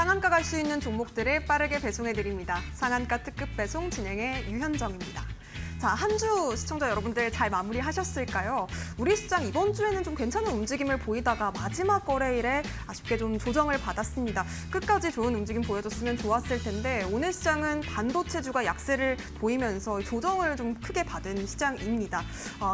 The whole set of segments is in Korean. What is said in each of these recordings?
상한가 갈 수 있는 종목들을 빠르게 배송해드립니다. 상한가 특급 배송 진행의 유현정입니다. 자, 한 주 시청자 여러분들 잘 마무리하셨을까요? 우리 시장 이번 주에는 좀 괜찮은 움직임을 보이다가 마지막 거래일에 아쉽게 좀 조정을 받았습니다. 끝까지 좋은 움직임 보여줬으면 좋았을 텐데 오늘 시장은 반도체주가 약세를 보이면서 조정을 좀 크게 받은 시장입니다.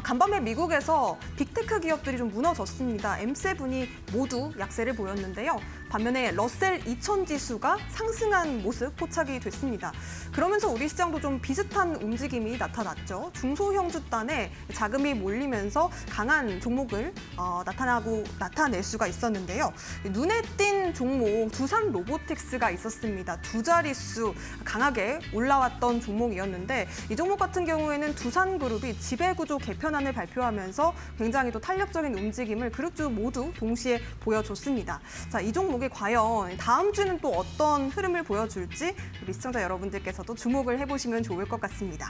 간밤에 미국에서 빅테크 기업들이 좀 무너졌습니다. M7이 모두 약세를 보였는데요. 반면에 러셀 2000 지수가 상승한 모습 포착이 됐습니다. 그러면서 우리 시장도 좀 비슷한 움직임이 나타났죠. 중소형주단에 자금이 몰리면서 강한 종목을 나타낼 수가 있었는데요. 눈에 띈 종목 두산 로보틱스가 있었습니다. 두 자릿수 강하게 올라왔던 종목이었는데 이 종목 같은 경우에는 두산그룹이 지배구조 개편안을 발표하면서 굉장히 또 탄력적인 움직임을 그룹주 모두 동시에 보여줬습니다. 자, 이 종목이 과연 다음 주는 또 어떤 흐름을 보여줄지 우리 시청자 여러분들께서도 주목을 해보시면 좋을 것 같습니다.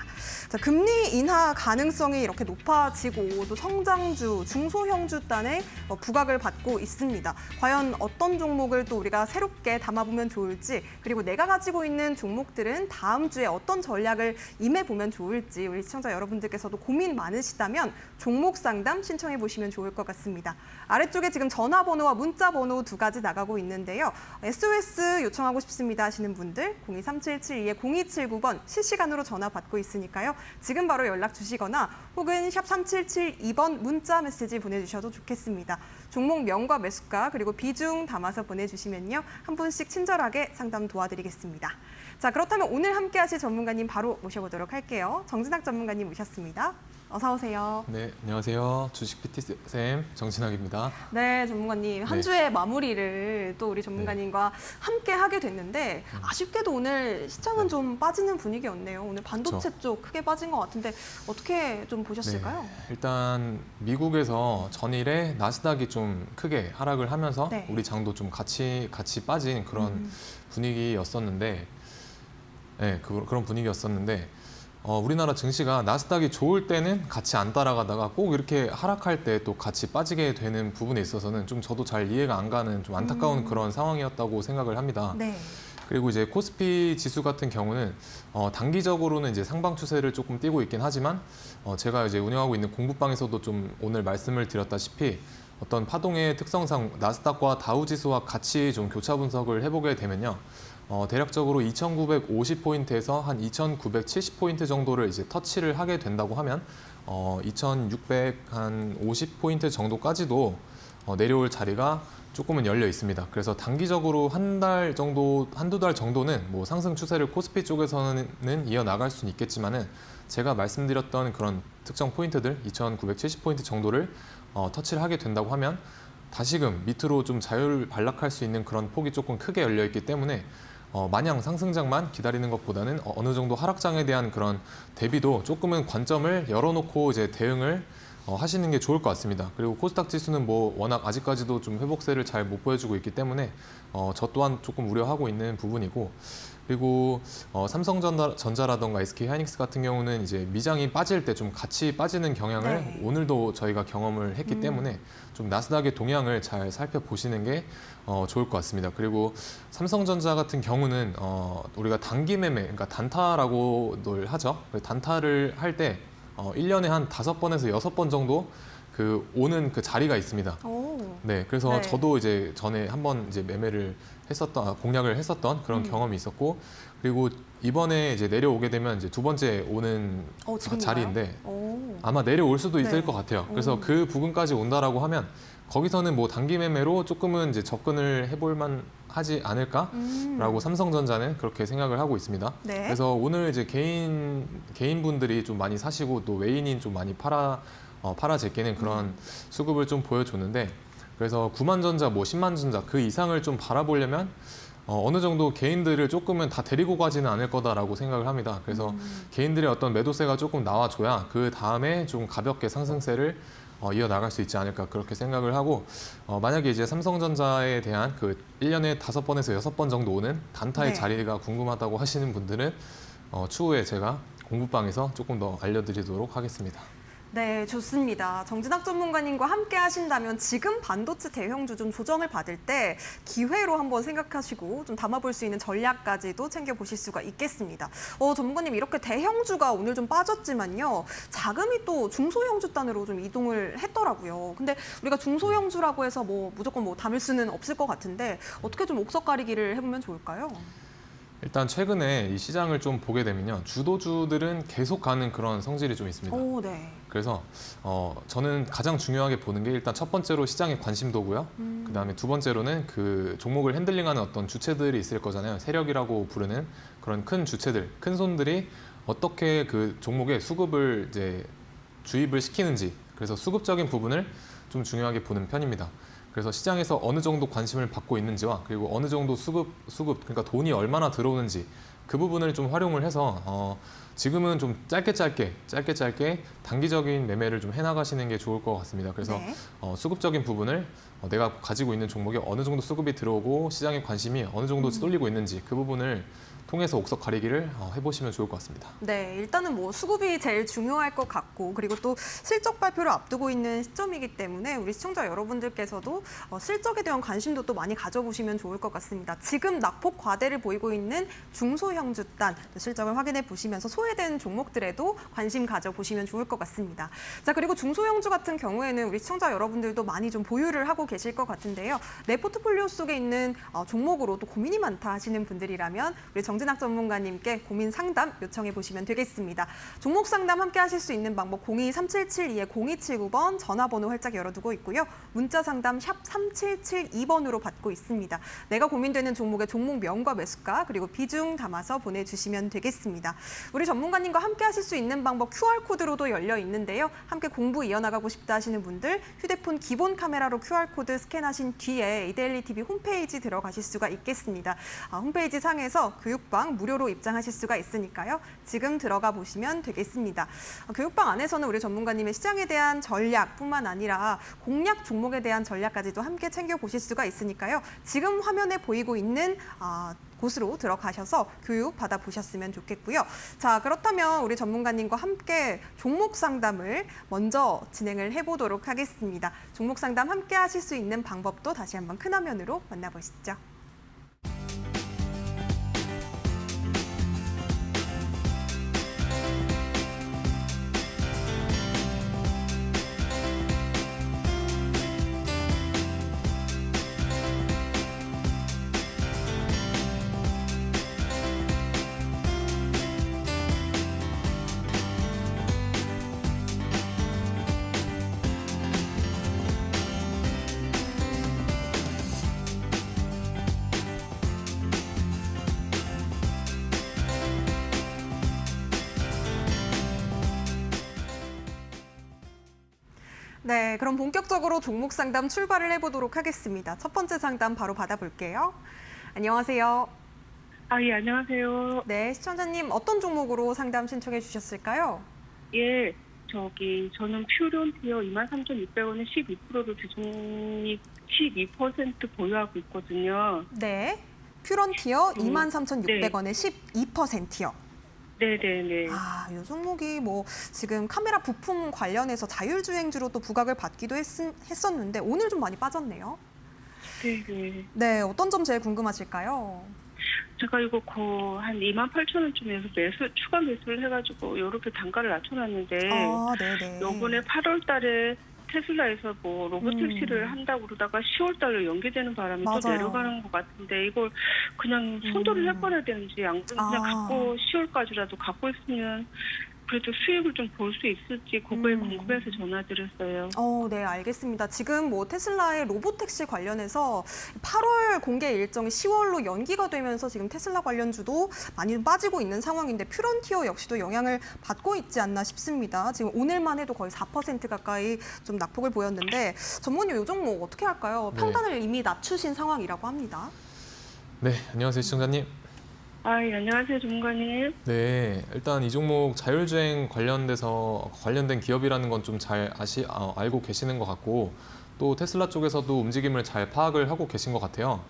자, 금리 인하 가능성이 이렇게 높아지고 또 성장주, 중소형주단에 부각을 받고 있습니다. 과연 어떤 종목을 또 우리가 새롭게 담아보면 좋을지, 그리고 내가 가지고 있는 종목들은 다음 주에 어떤 전략을 임해보면 좋을지 우리 시청자 여러분들께서도 고민 많으시다면 종목 상담 신청해 보시면 좋을 것 같습니다. 아래쪽에 지금 전화번호와 문자번호 두 가지 나가고 있는데요. SOS 요청하고 싶습니다 하시는 분들 023772-0279번 실시간으로 전화 받고 있으니까요. 지금 바로 연락 주시거나 혹은 샵 3772번 문자 메시지 보내주셔도 좋겠습니다. 종목 명과 매수가 그리고 비중 담아서 보내주시면요. 한 분씩 친절하게 상담 도와드리겠습니다. 자, 그렇다면 오늘 함께 하실 전문가님 바로 모셔보도록 할게요. 정진학 전문가님 모셨습니다. 어서 오세요. 네, 안녕하세요. 주식 PT쌤 정진학입니다. 네, 전문가님. 한 주의 마무리를 또 우리 전문가님과 함께 하게 됐는데 아쉽게도 오늘 시장은 좀 빠지는 분위기였네요. 오늘 반도체 쪽 크게 빠진 것 같은데 어떻게 좀 보셨을까요? 네, 일단 미국에서 전일에 나스닥이 좀 크게 하락을 하면서 우리 장도 좀 같이 빠진 그런 분위기였었는데 그런 분위기였었는데 우리나라 증시가 나스닥이 좋을 때는 같이 안 따라가다가 꼭 이렇게 하락할 때 또 같이 빠지게 되는 부분에 있어서는 좀 저도 잘 이해가 안 가는 좀 안타까운 그런 상황이었다고 생각을 합니다. 네. 그리고 이제 코스피 지수 같은 경우는 단기적으로는 이제 상방 추세를 조금 띄고 있긴 하지만 제가 이제 운영하고 있는 공부방에서도 좀 오늘 말씀을 드렸다시피 어떤 파동의 특성상 나스닥과 다우 지수와 같이 좀 교차 분석을 해보게 되면요. 대략적으로 2,950포인트에서 한 2,970포인트 정도를 이제 터치를 하게 된다고 하면 2,650포인트 정도까지도 내려올 자리가 조금은 열려 있습니다. 그래서 단기적으로 한두 달 정도는 뭐 상승 추세를 코스피 쪽에서는 이어나갈 수는 있겠지만은 제가 말씀드렸던 그런 특정 포인트들 2,970포인트 정도를 터치를 하게 된다고 하면 다시금 밑으로 좀 자율 반락할 수 있는 그런 폭이 조금 크게 열려 있기 때문에 마냥 상승장만 기다리는 것보다는 어느 정도 하락장에 대한 그런 대비도 조금은 관점을 열어놓고 이제 대응을 하시는 게 좋을 것 같습니다. 그리고 코스닥 지수는 뭐 워낙 아직까지도 좀 회복세를 잘 못 보여주고 있기 때문에 저 또한 조금 우려하고 있는 부분이고, 그리고 삼성전자라던가 SK하이닉스 같은 경우는 이제 미장이 빠질 때 좀 같이 빠지는 경향을 오늘도 저희가 경험을 했기 때문에 좀 나스닥의 동향을 잘 살펴보시는 게 좋을 것 같습니다. 그리고 삼성전자 같은 경우는 우리가 단기 매매, 그러니까 단타라고들 하죠. 단타를 할 때 1년에 한 5번에서 6번 정도 오는 그 자리가 있습니다. 네, 그래서 저도 이제 전에 한번 이제 공략을 했었던 그런 경험이 있었고, 그리고 이번에 이제 내려오게 되면 이제 두 번째 오는 자리인데 아마 내려올 수도 있을 것 같아요. 그래서 그 부분까지 온다라고 하면 거기서는 뭐 단기 매매로 조금은 이제 접근을 해볼만 하지 않을까라고 삼성전자는 그렇게 생각을 하고 있습니다. 그래서 오늘 이제 개인분들이 좀 많이 사시고 또 외인인 좀 많이 팔아 제끼는 그런 수급을 좀 보여줬는데, 그래서 9만전자, 뭐 10만전자 그 이상을 좀 바라보려면 어느 정도 개인들을 조금은 다 데리고 가지는 않을 거다라고 생각을 합니다. 그래서 개인들의 어떤 매도세가 조금 나와줘야 그 다음에 좀 가볍게 상승세를 이어나갈 수 있지 않을까 그렇게 생각을 하고, 만약에 이제 삼성전자에 대한 그 1년에 5번에서 6번 정도 오는 단타의 자리가 궁금하다고 하시는 분들은 추후에 제가 공부방에서 조금 더 알려드리도록 하겠습니다. 네, 좋습니다. 정진학 전문가님과 함께 하신다면 지금 반도체 대형주 좀 조정을 받을 때 기회로 한번 생각하시고 좀 담아볼 수 있는 전략까지도 챙겨보실 수가 있겠습니다. 전문가님 이렇게 대형주가 오늘 좀 빠졌지만요. 자금이 또 중소형주 단으로 좀 이동을 했더라고요. 근데 우리가 중소형주라고 해서 무조건 담을 수는 없을 것 같은데 어떻게 좀 옥석 가리기를 해보면 좋을까요? 일단 최근에 이 시장을 좀 보게 되면요. 주도주들은 계속 가는 그런 성질이 좀 있습니다. 오, 네. 그래서 저는 가장 중요하게 보는 게 일단 첫 번째로 시장의 관심도고요. 그다음에 두 번째로는 그 종목을 핸들링하는 어떤 주체들이 있을 거잖아요. 세력이라고 부르는 그런 큰 주체들, 큰 손들이 어떻게 그 종목에 수급을 이제 주입을 시키는지, 그래서 수급적인 부분을 좀 중요하게 보는 편입니다. 그래서 시장에서 어느 정도 관심을 받고 있는지와 그리고 어느 정도 수급 그러니까 돈이 얼마나 들어오는지 그 부분을 좀 활용을 해서 지금은 좀 짧게 단기적인 매매를 좀 해나가시는 게 좋을 것 같습니다. 그래서 네. 수급적인 부분을 내가 가지고 있는 종목에 어느 정도 수급이 들어오고 시장의 관심이 어느 정도 쏠리고 있는지 그 부분을 통해서 옥석 가리기를 해보시면 좋을 것 같습니다. 네, 일단은 수급이 제일 중요할 것 같고 그리고 또 실적 발표를 앞두고 있는 시점이기 때문에 우리 시청자 여러분들께서도 실적에 대한 관심도 또 많이 가져보시면 좋을 것 같습니다. 지금 낙폭 과대를 보이고 있는 중소형주단 실적을 확인해 보시면서 소외된 종목들에도 관심 가져보시면 좋을 것 같습니다. 자, 그리고 중소형주 같은 경우에는 우리 시청자 여러분들도 많이 좀 보유를 하고 계실 것 같은데요. 내 포트폴리오 속에 있는 종목으로 또 고민이 많다 하시는 분들이라면 우리 정진학 전문가님께 고민 상담 요청해 보시면 되겠습니다. 종목 상담 함께 하실 수 있는 방법 02-3772-0279번 전화번호 활짝 열어두고 있고요. 문자 상담 샵 3772번으로 받고 있습니다. 내가 고민되는 종목의 종목명과 매수가 그리고 비중 담아서 보내주시면 되겠습니다. 우리 전문가님과 함께 하실 수 있는 방법 QR코드로도 열려 있는데요. 함께 공부 이어나가고 싶다 하시는 분들 휴대폰 기본 카메라로 QR코드 스캔하신 뒤에 이데일리 TV 홈페이지 들어가실 수가 있겠습니다. 홈페이지 상에서 교육방 무료로 입장하실 수가 있으니까요. 지금 들어가 보시면 되겠습니다. 교육방 안에서는 우리 전문가님의 시장에 대한 전략뿐만 아니라 공략 종목에 대한 전략까지도 함께 챙겨보실 수가 있으니까요. 지금 화면에 보이고 있는 곳으로 들어가셔서 교육 받아보셨으면 좋겠고요. 자, 그렇다면 우리 전문가님과 함께 종목 상담을 먼저 진행을 해보도록 하겠습니다. 종목 상담 함께 하실 수 있는 방법도 다시 한번 큰 화면으로 만나보시죠. 네, 그럼 본격적으로 종목 상담 출발을 해보도록 하겠습니다. 첫 번째 상담 바로 받아볼게요. 안녕하세요. 예, 안녕하세요. 네, 시청자님 어떤 종목으로 상담 신청해 주셨을까요? 예, 저는 퓨론티어 23,600원에 12%로 주중이 12% 보유하고 있거든요. 네, 퓨런티어 23,600원에 12%요. 네네네. 이 종목이 지금 카메라 부품 관련해서 자율주행주로 또 부각을 받기도 했었는데 오늘 좀 많이 빠졌네요. 네네. 네, 어떤 점 제일 궁금하실까요? 제가 이거 한 28,000원쯤에서 추가 매수를 해가지고 이렇게 단가를 낮춰놨는데, 네네. 요번에 8월 달에 테슬라에서 로보택시를 한다고 그러다가 10월 달로 연기되는 바람에 또 맞아요. 내려가는 것 같은데 이걸 그냥 손절을 해버려야 되는지 안 그러면 그냥 갖고 10월까지라도 갖고 있으면 그래도 수익을 좀 볼 수 있을지 그거에 궁금해서 전화드렸어요. 네, 알겠습니다. 지금 테슬라의 로보택시 관련해서 8월 공개 일정이 10월로 연기가 되면서 지금 테슬라 관련주도 많이 빠지고 있는 상황인데 퓨런티어 역시도 영향을 받고 있지 않나 싶습니다. 지금 오늘만 해도 거의 4% 가까이 좀 낙폭을 보였는데 전문님 이 종목 어떻게 할까요? 네. 평단을 이미 낮추신 상황이라고 합니다. 네, 안녕하세요, 시청자님. 예, 안녕하세요, 전문가님. 네, 일단 이 종목 자율주행 관련된 기업이라는 건 좀 잘 알고 계시는 것 같고 또 테슬라 쪽에서도 움직임을 잘 파악을 하고 계신 것 같아요.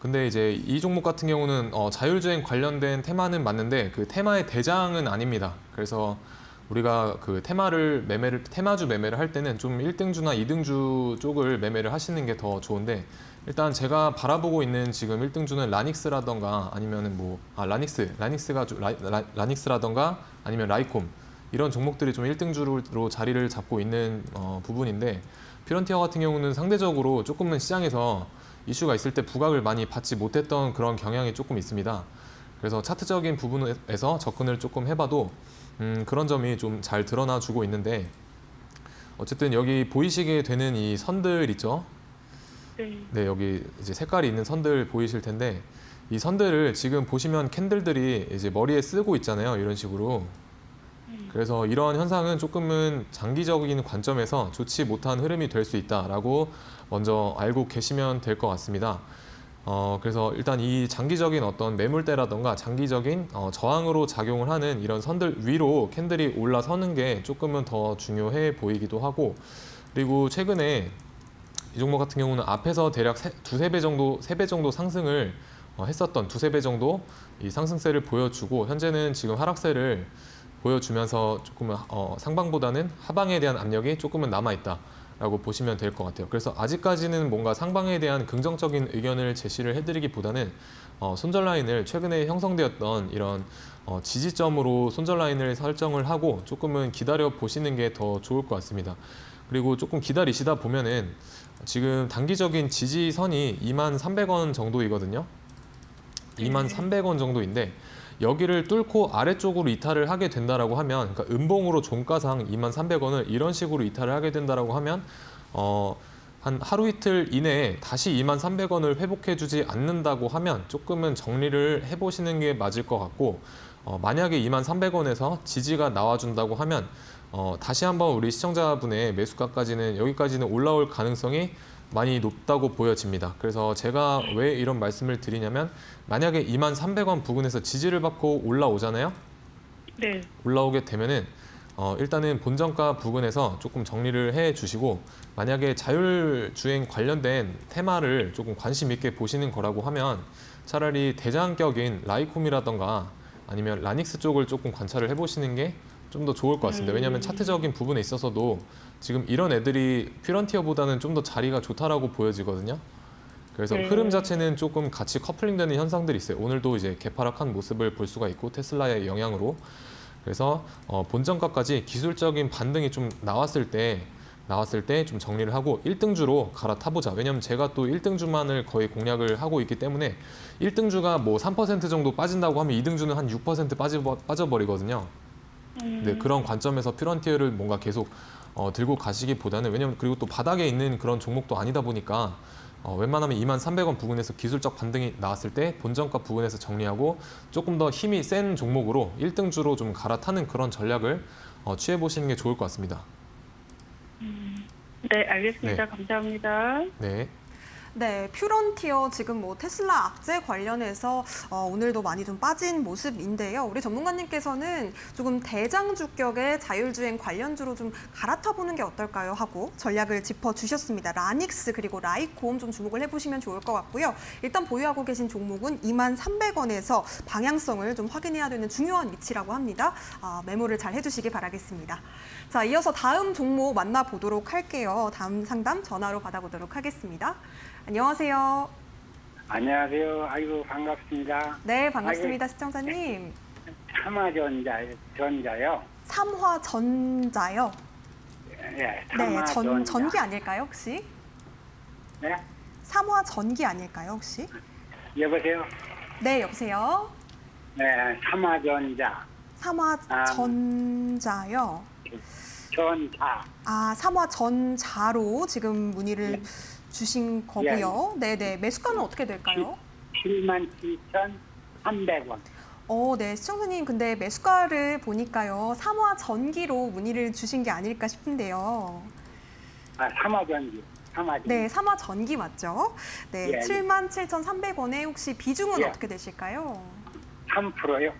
근데 이제 이 종목 같은 경우는 자율주행 관련된 테마는 맞는데 그 테마의 대장은 아닙니다. 그래서 우리가 그 테마주 매매를 할 때는 좀 1등주나 2등주 쪽을 매매를 하시는 게 더 좋은데, 일단 제가 바라보고 있는 지금 1등주는 라닉스라던가 아니면은 라닉스라던가 아니면 라이콤, 이런 종목들이 좀 1등주로 자리를 잡고 있는 부분인데, 퓨런티어 같은 경우는 상대적으로 조금은 시장에서 이슈가 있을 때 부각을 많이 받지 못했던 그런 경향이 조금 있습니다. 그래서 차트적인 부분에서 접근을 조금 해봐도 그런 점이 좀 잘 드러나 주고 있는데, 어쨌든 여기 보이시게 되는 이 선들 있죠? 네, 여기 이제 색깔이 있는 선들 보이실 텐데, 이 선들을 지금 보시면 캔들들이 이제 머리에 쓰고 있잖아요. 이런 식으로. 그래서 이런 현상은 조금은 장기적인 관점에서 좋지 못한 흐름이 될 수 있다라고 먼저 알고 계시면 될 것 같습니다. 그래서 일단 이 장기적인 어떤 매물대라던가 장기적인 저항으로 작용을 하는 이런 선들 위로 캔들이 올라서는 게 조금은 더 중요해 보이기도 하고, 그리고 최근에 이 종목 같은 경우는 앞에서 대략 두세 배 정도, 3배 정도 상승을 했었던, 두세 배 정도 이 상승세를 보여주고, 현재는 지금 하락세를 보여주면서 조금은 상방보다는 하방에 대한 압력이 조금은 남아있다라고 보시면 될 것 같아요. 그래서 아직까지는 뭔가 상방에 대한 긍정적인 의견을 제시를 해드리기보다는 손절 라인을, 최근에 형성되었던 이런 지지점으로 손절 라인을 설정을 하고 조금은 기다려 보시는 게 더 좋을 것 같습니다. 그리고 조금 기다리시다 보면은 지금 단기적인 지지선이 23,300원 정도이거든요. 23,300원 정도인데, 여기를 뚫고 아래쪽으로 이탈을 하게 된다라고 하면, 그러니까 음봉으로 종가상 23,300원을 이런 식으로 이탈을 하게 된다라고 하면 한 하루 이틀 이내에 다시 23,300원을 회복해주지 않는다고 하면 조금은 정리를 해보시는 게 맞을 것 같고, 만약에 23,300원에서 지지가 나와준다고 하면 다시 한번 우리 시청자분의 매수가까지는, 여기까지는 올라올 가능성이 많이 높다고 보여집니다. 그래서 제가 왜 이런 말씀을 드리냐면, 만약에 23,300원 부근에서 지지를 받고 올라오잖아요. 네. 올라오게 되면은 일단은 본정가 부근에서 조금 정리를 해 주시고, 만약에 자율주행 관련된 테마를 조금 관심 있게 보시는 거라고 하면 차라리 대장격인 라이콤이라던가 아니면 라닉스 쪽을 조금 관찰을 해보시는 게 좀 더 좋을 것 같습니다. 왜냐하면 차트적인 부분에 있어서도 지금 이런 애들이 퓨런티어보다는 좀 더 자리가 좋다라고 보여지거든요. 그래서 흐름 자체는 조금 같이 커플링되는 현상들이 있어요. 오늘도 이제 개파락한 모습을 볼 수가 있고, 테슬라의 영향으로. 그래서 본정가까지 기술적인 반등이 좀 나왔을 때 좀 정리를 하고 1등주로 갈아타보자. 왜냐하면 제가 또 1등주만을 거의 공략을 하고 있기 때문에, 1등주가 뭐 3% 정도 빠진다고 하면 2등주는 한 6% 빠져버리거든요. 네, 그런 관점에서 퓨런티어를 뭔가 계속 들고 가시기보다는, 왜냐면 그리고 또 바닥에 있는 그런 종목도 아니다 보니까 웬만하면 23,300원 부근에서 기술적 반등이 나왔을 때 본정가 부근에서 정리하고 조금 더 힘이 센 종목으로 1등주로 좀 갈아타는 그런 전략을 취해보시는 게 좋을 것 같습니다. 네, 알겠습니다. 네. 감사합니다. 네. 네, 퓨런티어 지금 뭐 테슬라 악재 관련해서 오늘도 많이 좀 빠진 모습인데요. 우리 전문가님께서는 조금 대장주격의 자율주행 관련주로 좀 갈아타보는 게 어떨까요? 하고 전략을 짚어주셨습니다. 라닉스 그리고 라이콤 좀 주목을 해보시면 좋을 것 같고요. 일단 보유하고 계신 종목은 23,300원에서 방향성을 좀 확인해야 되는 중요한 위치라고 합니다. 메모를 잘 해주시기 바라겠습니다. 자, 이어서 다음 종목 만나보도록 할게요. 다음 상담 전화로 받아보도록 하겠습니다. 안녕하세요. 안녕하세요. 아이고 반갑습니다. 네, 반갑습니다. 시청자님. 전자요. 삼화전자요. 네, 네, 전자. 전기 아닐까요, 혹시? 네, 삼화전기 아닐까요, 혹시? 여보세요. 네, 여보세요. 네, 삼화전자. 삼화전자요. 전자. 삼화전자로 지금 문의를 주신 거고요. 네, 네. 매수가는 어떻게 될까요? 77,300원. 네, 시청자님. 근데 매수가를 보니까요. 삼화전기로 문의를 주신 게 아닐까 싶은데요. 삼화전기. 네, 삼화전기 맞죠? 네, 예. 77,300원에 혹시 비중은 예. 어떻게 되실까요? 3%요.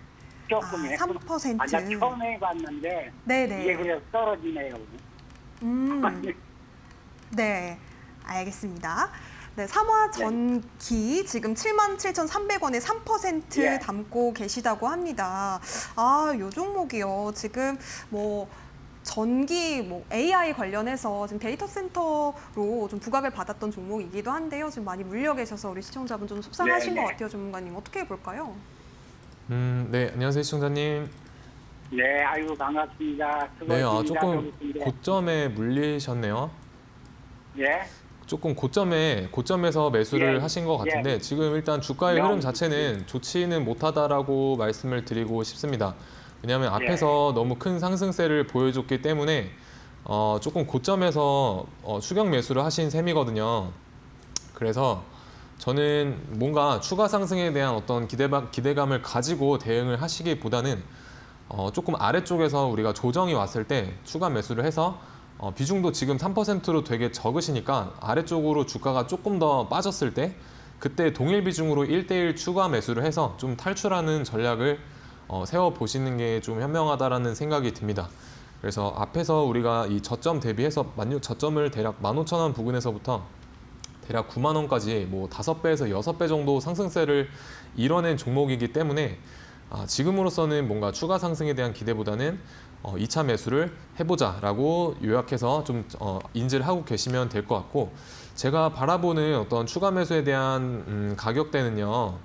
조금이요. 3%. 나 처음 해봤는데 네네. 이게 그래서 떨어지네요. 네, 알겠습니다. 네, 삼화전기 지금 77,300원에 3% 예. 담고 계시다고 합니다. 아, 요 종목이요. 지금 뭐 전기, 뭐 AI 관련해서 지금 데이터 센터로 좀 부각을 받았던 종목이기도 한데요. 지금 많이 물려 계셔서 우리 시청자분 좀 속상하신 네, 것 네. 같아요, 전문가님. 어떻게 볼까요? 네, 안녕하세요, 시청자님. 네, 아이고 반갑습니다. 네, 수고하십니다. 조금 네. 고점에 물리셨네요. 예, 조금 고점에서 매수를 예, 하신 것 같은데 예. 지금 일단 주가의 명- 흐름 자체는 좋지는 못하다라고 말씀을 드리고 싶습니다. 왜냐하면 예. 앞에서 너무 큰 상승세를 보여줬기 때문에 조금 고점에서 추격 매수를 하신 셈이거든요. 그래서 저는 뭔가 추가 상승에 대한 어떤 기대감을 가지고 대응을 하시기보다는 조금 아래쪽에서 우리가 조정이 왔을 때 추가 매수를 해서 비중도 지금 3%로 되게 적으시니까 아래쪽으로 주가가 조금 더 빠졌을 때 그때 동일 비중으로 1대1 추가 매수를 해서 좀 탈출하는 전략을 세워 보시는 게 좀 현명하다라는 생각이 듭니다. 그래서 앞에서 우리가 이 저점 대비해서 저점을 대략 15,000원 부근에서부터 대략 9만 원까지 뭐 5배에서 6배 정도 상승세를 이뤄낸 종목이기 때문에 지금으로서는 뭔가 추가 상승에 대한 기대보다는 2차 매수를 해보자라고 요약해서 좀 인지를 하고 계시면 될 것 같고, 제가 바라보는 어떤 추가 매수에 대한 가격대는요.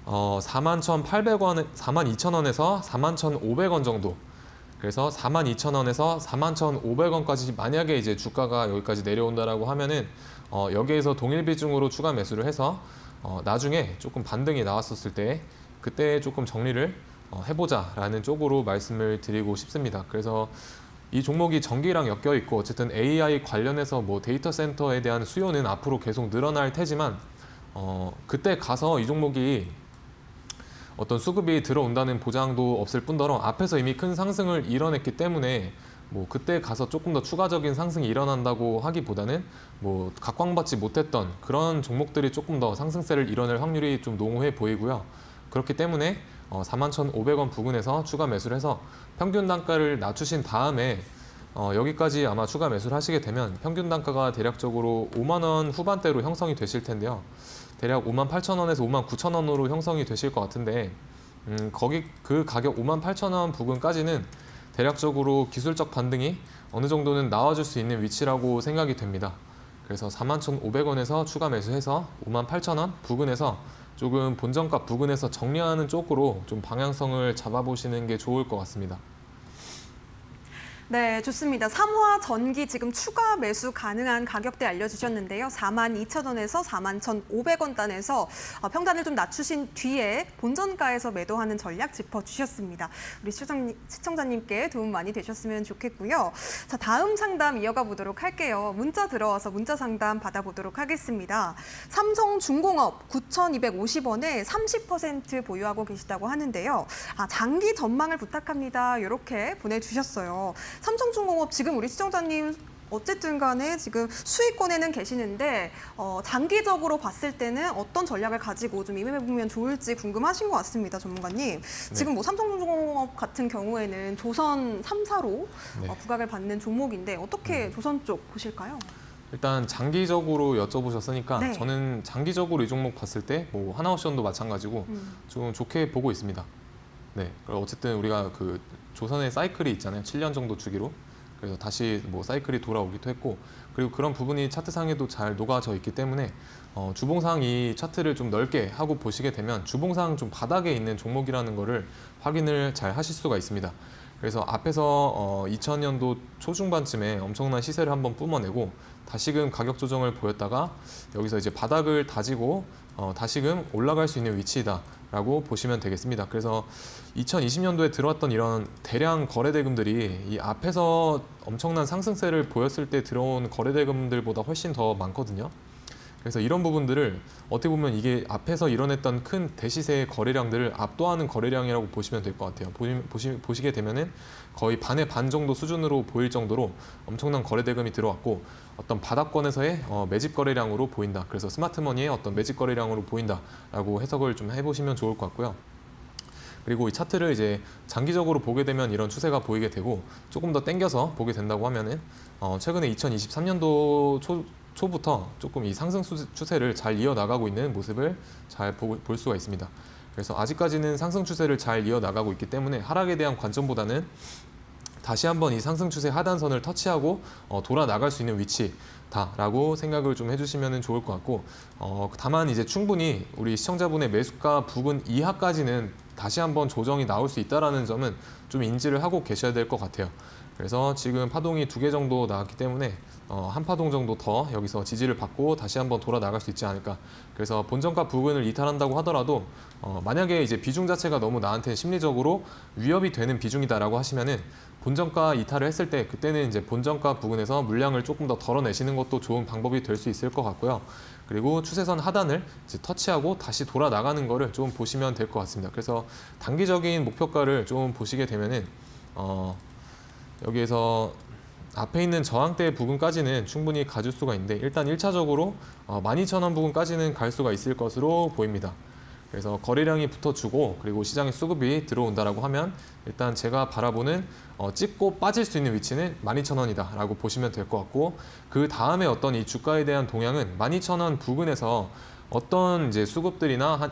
41,800원, 42,000원에서 41,500원 정도. 그래서 42,000원에서 41,500원까지 만약에 이제 주가가 여기까지 내려온다라고 하면은 여기에서 동일 비중으로 추가 매수를 해서 나중에 조금 반등이 나왔었을 때 그때 조금 정리를 해보자라는 쪽으로 말씀을 드리고 싶습니다. 그래서 이 종목이 전기랑 엮여 있고 어쨌든 AI 관련해서 뭐 데이터 센터에 대한 수요는 앞으로 계속 늘어날 테지만 그때 가서 이 종목이 어떤 수급이 들어온다는 보장도 없을 뿐더러 앞에서 이미 큰 상승을 이뤄냈기 때문에 뭐 그때 가서 조금 더 추가적인 상승이 일어난다고 하기보다는 뭐 각광받지 못했던 그런 종목들이 조금 더 상승세를 이뤄낼 확률이 좀 농후해 보이고요. 그렇기 때문에 41,500원 부근에서 추가 매수를 해서 평균 단가를 낮추신 다음에 여기까지 아마 추가 매수를 하시게 되면 평균 단가가 대략적으로 5만 원 후반대로 형성이 되실 텐데요. 대략 58,000원에서 59,000원으로 형성이 되실 것 같은데 거기 그 가격 58,000원 부근까지는 대략적으로 기술적 반등이 어느 정도는 나와줄 수 있는 위치라고 생각이 됩니다. 그래서 41,500원에서 추가 매수해서 58,000원 부근에서 조금 본전가 부근에서 정리하는 쪽으로 좀 방향성을 잡아보시는 게 좋을 것 같습니다. 네, 좋습니다. 삼화전기 지금 추가 매수 가능한 가격대 알려주셨는데요. 42,000원에서 41,500원 단에서 평단을 좀 낮추신 뒤에 본전가에서 매도하는 전략 짚어주셨습니다. 우리 시청자님께 도움 많이 되셨으면 좋겠고요. 자, 다음 상담 이어가 보도록 할게요. 문자 들어와서 문자 상담 받아보도록 하겠습니다. 삼성중공업 9,250원에 30% 보유하고 계시다고 하는데요. 장기 전망을 부탁합니다. 이렇게 보내주셨어요. 삼성중공업 지금 우리 시청자님 어쨌든 간에 지금 수익권에는 계시는데 장기적으로 봤을 때는 어떤 전략을 가지고 좀 임해보면 좋을지 궁금하신 것 같습니다, 전문가님. 지금 뭐 삼성중공업 같은 경우에는 조선 3사로 네. 부각을 받는 종목인데 어떻게 조선 쪽 보실까요? 일단 장기적으로 여쭤보셨으니까 네. 저는 장기적으로 이 종목 봤을 때 뭐 하나옵션도 마찬가지고 좀 좋게 보고 있습니다. 네, 그리고 어쨌든 우리가 그 조선의 사이클이 있잖아요. 7년 정도 주기로. 그래서 다시 뭐 사이클이 돌아오기도 했고, 그리고 그런 부분이 차트상에도 잘 녹아져 있기 때문에 주봉상 이 차트를 좀 넓게 하고 보시게 되면 주봉상 좀 바닥에 있는 종목이라는 거를 확인을 잘 하실 수가 있습니다. 그래서 앞에서 2000년도 초중반쯤에 엄청난 시세를 한번 뿜어내고 다시금 가격 조정을 보였다가 여기서 이제 바닥을 다지고 다시금 올라갈 수 있는 위치다라고 보시면 되겠습니다. 그래서 2020년도에 들어왔던 이런 대량 거래대금들이 이 앞에서 엄청난 상승세를 보였을 때 들어온 거래대금들보다 훨씬 더 많거든요. 그래서 이런 부분들을 어떻게 보면 이게 앞에서 일어났던 큰 대시세의 거래량들을 압도하는 거래량이라고 보시면 될 것 같아요. 보시게 되면은 거의 반의 반 정도 수준으로 보일 정도로 엄청난 거래대금이 들어왔고 어떤 바닥권에서의 매집 거래량으로 보인다. 그래서 스마트머니의 어떤 매집 거래량으로 보인다라고 해석을 좀 해보시면 좋을 것 같고요. 그리고 이 차트를 이제 장기적으로 보게 되면 이런 추세가 보이게 되고 조금 더 당겨서 보게 된다고 하면은 최근에 2023년도 초부터 조금 이 상승 추세를 잘 이어나가고 있는 모습을 잘 볼 수가 있습니다. 그래서 아직까지는 상승 추세를 잘 이어나가고 있기 때문에 하락에 대한 관점보다는 다시 한번 이 상승 추세 하단선을 터치하고 돌아 나갈 수 있는 위치다라고 생각을 좀 해주시면 좋을 것 같고, 다만 이제 충분히 우리 시청자분의 매수가 부근 이하까지는 다시 한번 조정이 나올 수 있다라는 점은 좀 인지를 하고 계셔야 될 것 같아요. 그래서 지금 파동이 2개 정도 나왔기 때문에 한 파동 정도 더 여기서 지지를 받고 다시 한번 돌아 나갈 수 있지 않을까. 그래서 본전가 부근을 이탈한다고 하더라도 만약에 이제 비중 자체가 너무 나한테 심리적으로 위협이 되는 비중이다라고 하시면은 본전가 이탈을 했을 때 그때는 이제 본전가 부근에서 물량을 조금 더 덜어내시는 것도 좋은 방법이 될 수 있을 것 같고요. 그리고 추세선 하단을 이제 터치하고 다시 돌아 나가는 거를 좀 보시면 될 것 같습니다. 그래서 단기적인 목표가를 좀 보시게 되면은 여기에서 앞에 있는 저항대 부근까지는 충분히 가줄 수가 있는데, 일단 1차적으로 12,000원 부근까지는 갈 수가 있을 것으로 보입니다. 그래서 거래량이 붙어주고 그리고 시장에 수급이 들어온다라고 하면 일단 제가 바라보는 찍고 빠질 수 있는 위치는 12,000원이다 라고 보시면 될 것 같고, 그 다음에 어떤 이 주가에 대한 동향은 12,000원 부근에서 어떤 이제 수급들이나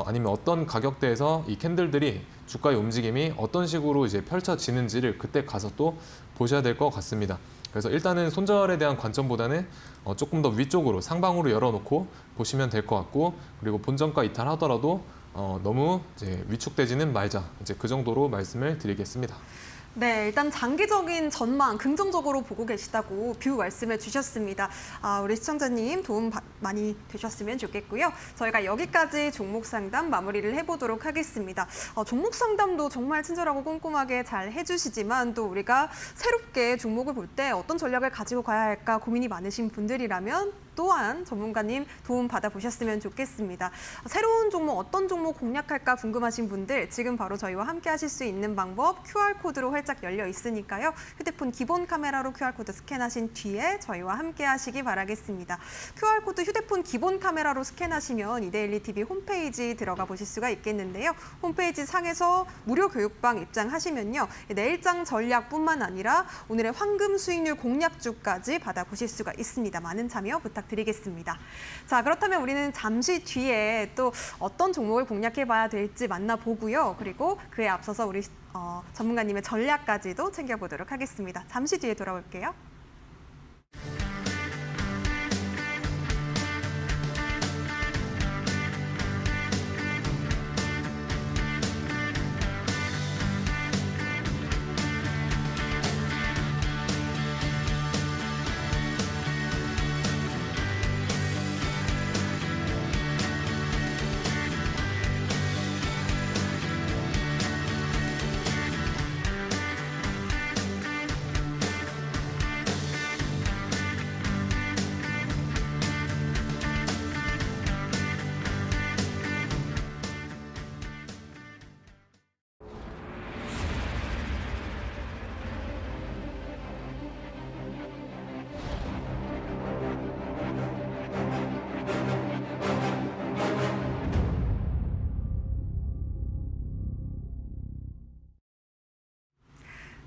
아니면 어떤 가격대에서 이 캔들들이 주가의 움직임이 어떤 식으로 이제 펼쳐지는지를 그때 가서 또 보셔야 될 것 같습니다. 그래서 일단은 손절에 대한 관점보다는 조금 더 위쪽으로 상방으로 열어놓고 보시면 될 것 같고, 그리고 본전가 이탈하더라도 너무 이제 위축되지는 말자, 이제 그 정도로 말씀을 드리겠습니다. 네, 일단 장기적인 전망 긍정적으로 보고 계시다고 뷰 말씀해 주셨습니다. 우리 시청자님 도움 많이 되셨으면 좋겠고요. 저희가 여기까지 종목 상담 마무리를 해보도록 하겠습니다. 종목 상담도 정말 친절하고 꼼꼼하게 잘 해주시지만 또 우리가 새롭게 종목을 볼 때 어떤 전략을 가지고 가야 할까 고민이 많으신 분들이라면 또한 전문가님 도움 받아보셨으면 좋겠습니다. 새로운 종목, 어떤 종목 공략할까 궁금하신 분들 지금 바로 저희와 함께 하실 수 있는 방법 QR코드로 활짝 열려 있으니까요. 휴대폰 기본 카메라로 QR코드 스캔하신 뒤에 저희와 함께 하시기 바라겠습니다. QR코드 휴대폰 기본 카메라로 스캔하시면 이데일리TV 홈페이지 들어가 보실 수가 있겠는데요. 홈페이지 상에서 무료 교육방 입장하시면요. 내일장 전략뿐만 아니라 오늘의 황금 수익률 공략주까지 받아보실 수가 있습니다. 많은 참여 부탁드리겠습니다. 자, 그렇다면 우리는 잠시 뒤에 또 어떤 종목을 공략해봐야 될지 만나보고요. 그리고 그에 앞서서 우리 전문가님의 전략까지도 챙겨보도록 하겠습니다. 잠시 뒤에 돌아올게요.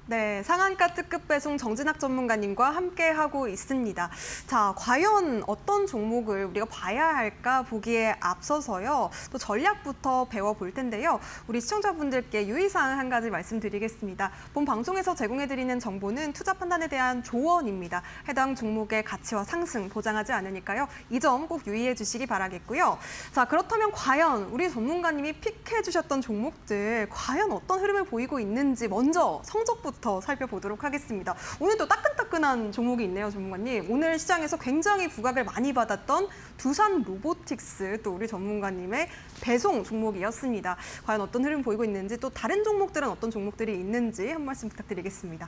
네, 상한가 특급 배송 정진학 전문가님과 함께하고 있습니다. 자, 과연 어떤 종목을 우리가 봐야 할까 보기에 앞서서요. 또 전략부터 배워볼 텐데요. 우리 시청자분들께 유의사항 한 가지 말씀드리겠습니다. 본 방송에서 제공해드리는 정보는 투자 판단에 대한 조언입니다. 해당 종목의 가치와 상승 보장하지 않으니까요. 이 점 꼭 유의해 주시기 바라겠고요. 자, 그렇다면 과연 우리 전문가님이 픽해 주셨던 종목들 과연 어떤 흐름을 보이고 있는지 먼저 성적부터 살펴보도록 하겠습니다. 오늘 또 따끈따끈한 종목이 있네요, 전문가님. 오늘 시장에서 굉장히 부각을 많이 받았던 두산 로보틱스, 또 우리 전문가님의 배송 종목이었습니다. 과연 어떤 흐름 보이고 있는지, 또 다른 종목들은 어떤 종목들이 있는지 한 말씀 부탁드리겠습니다.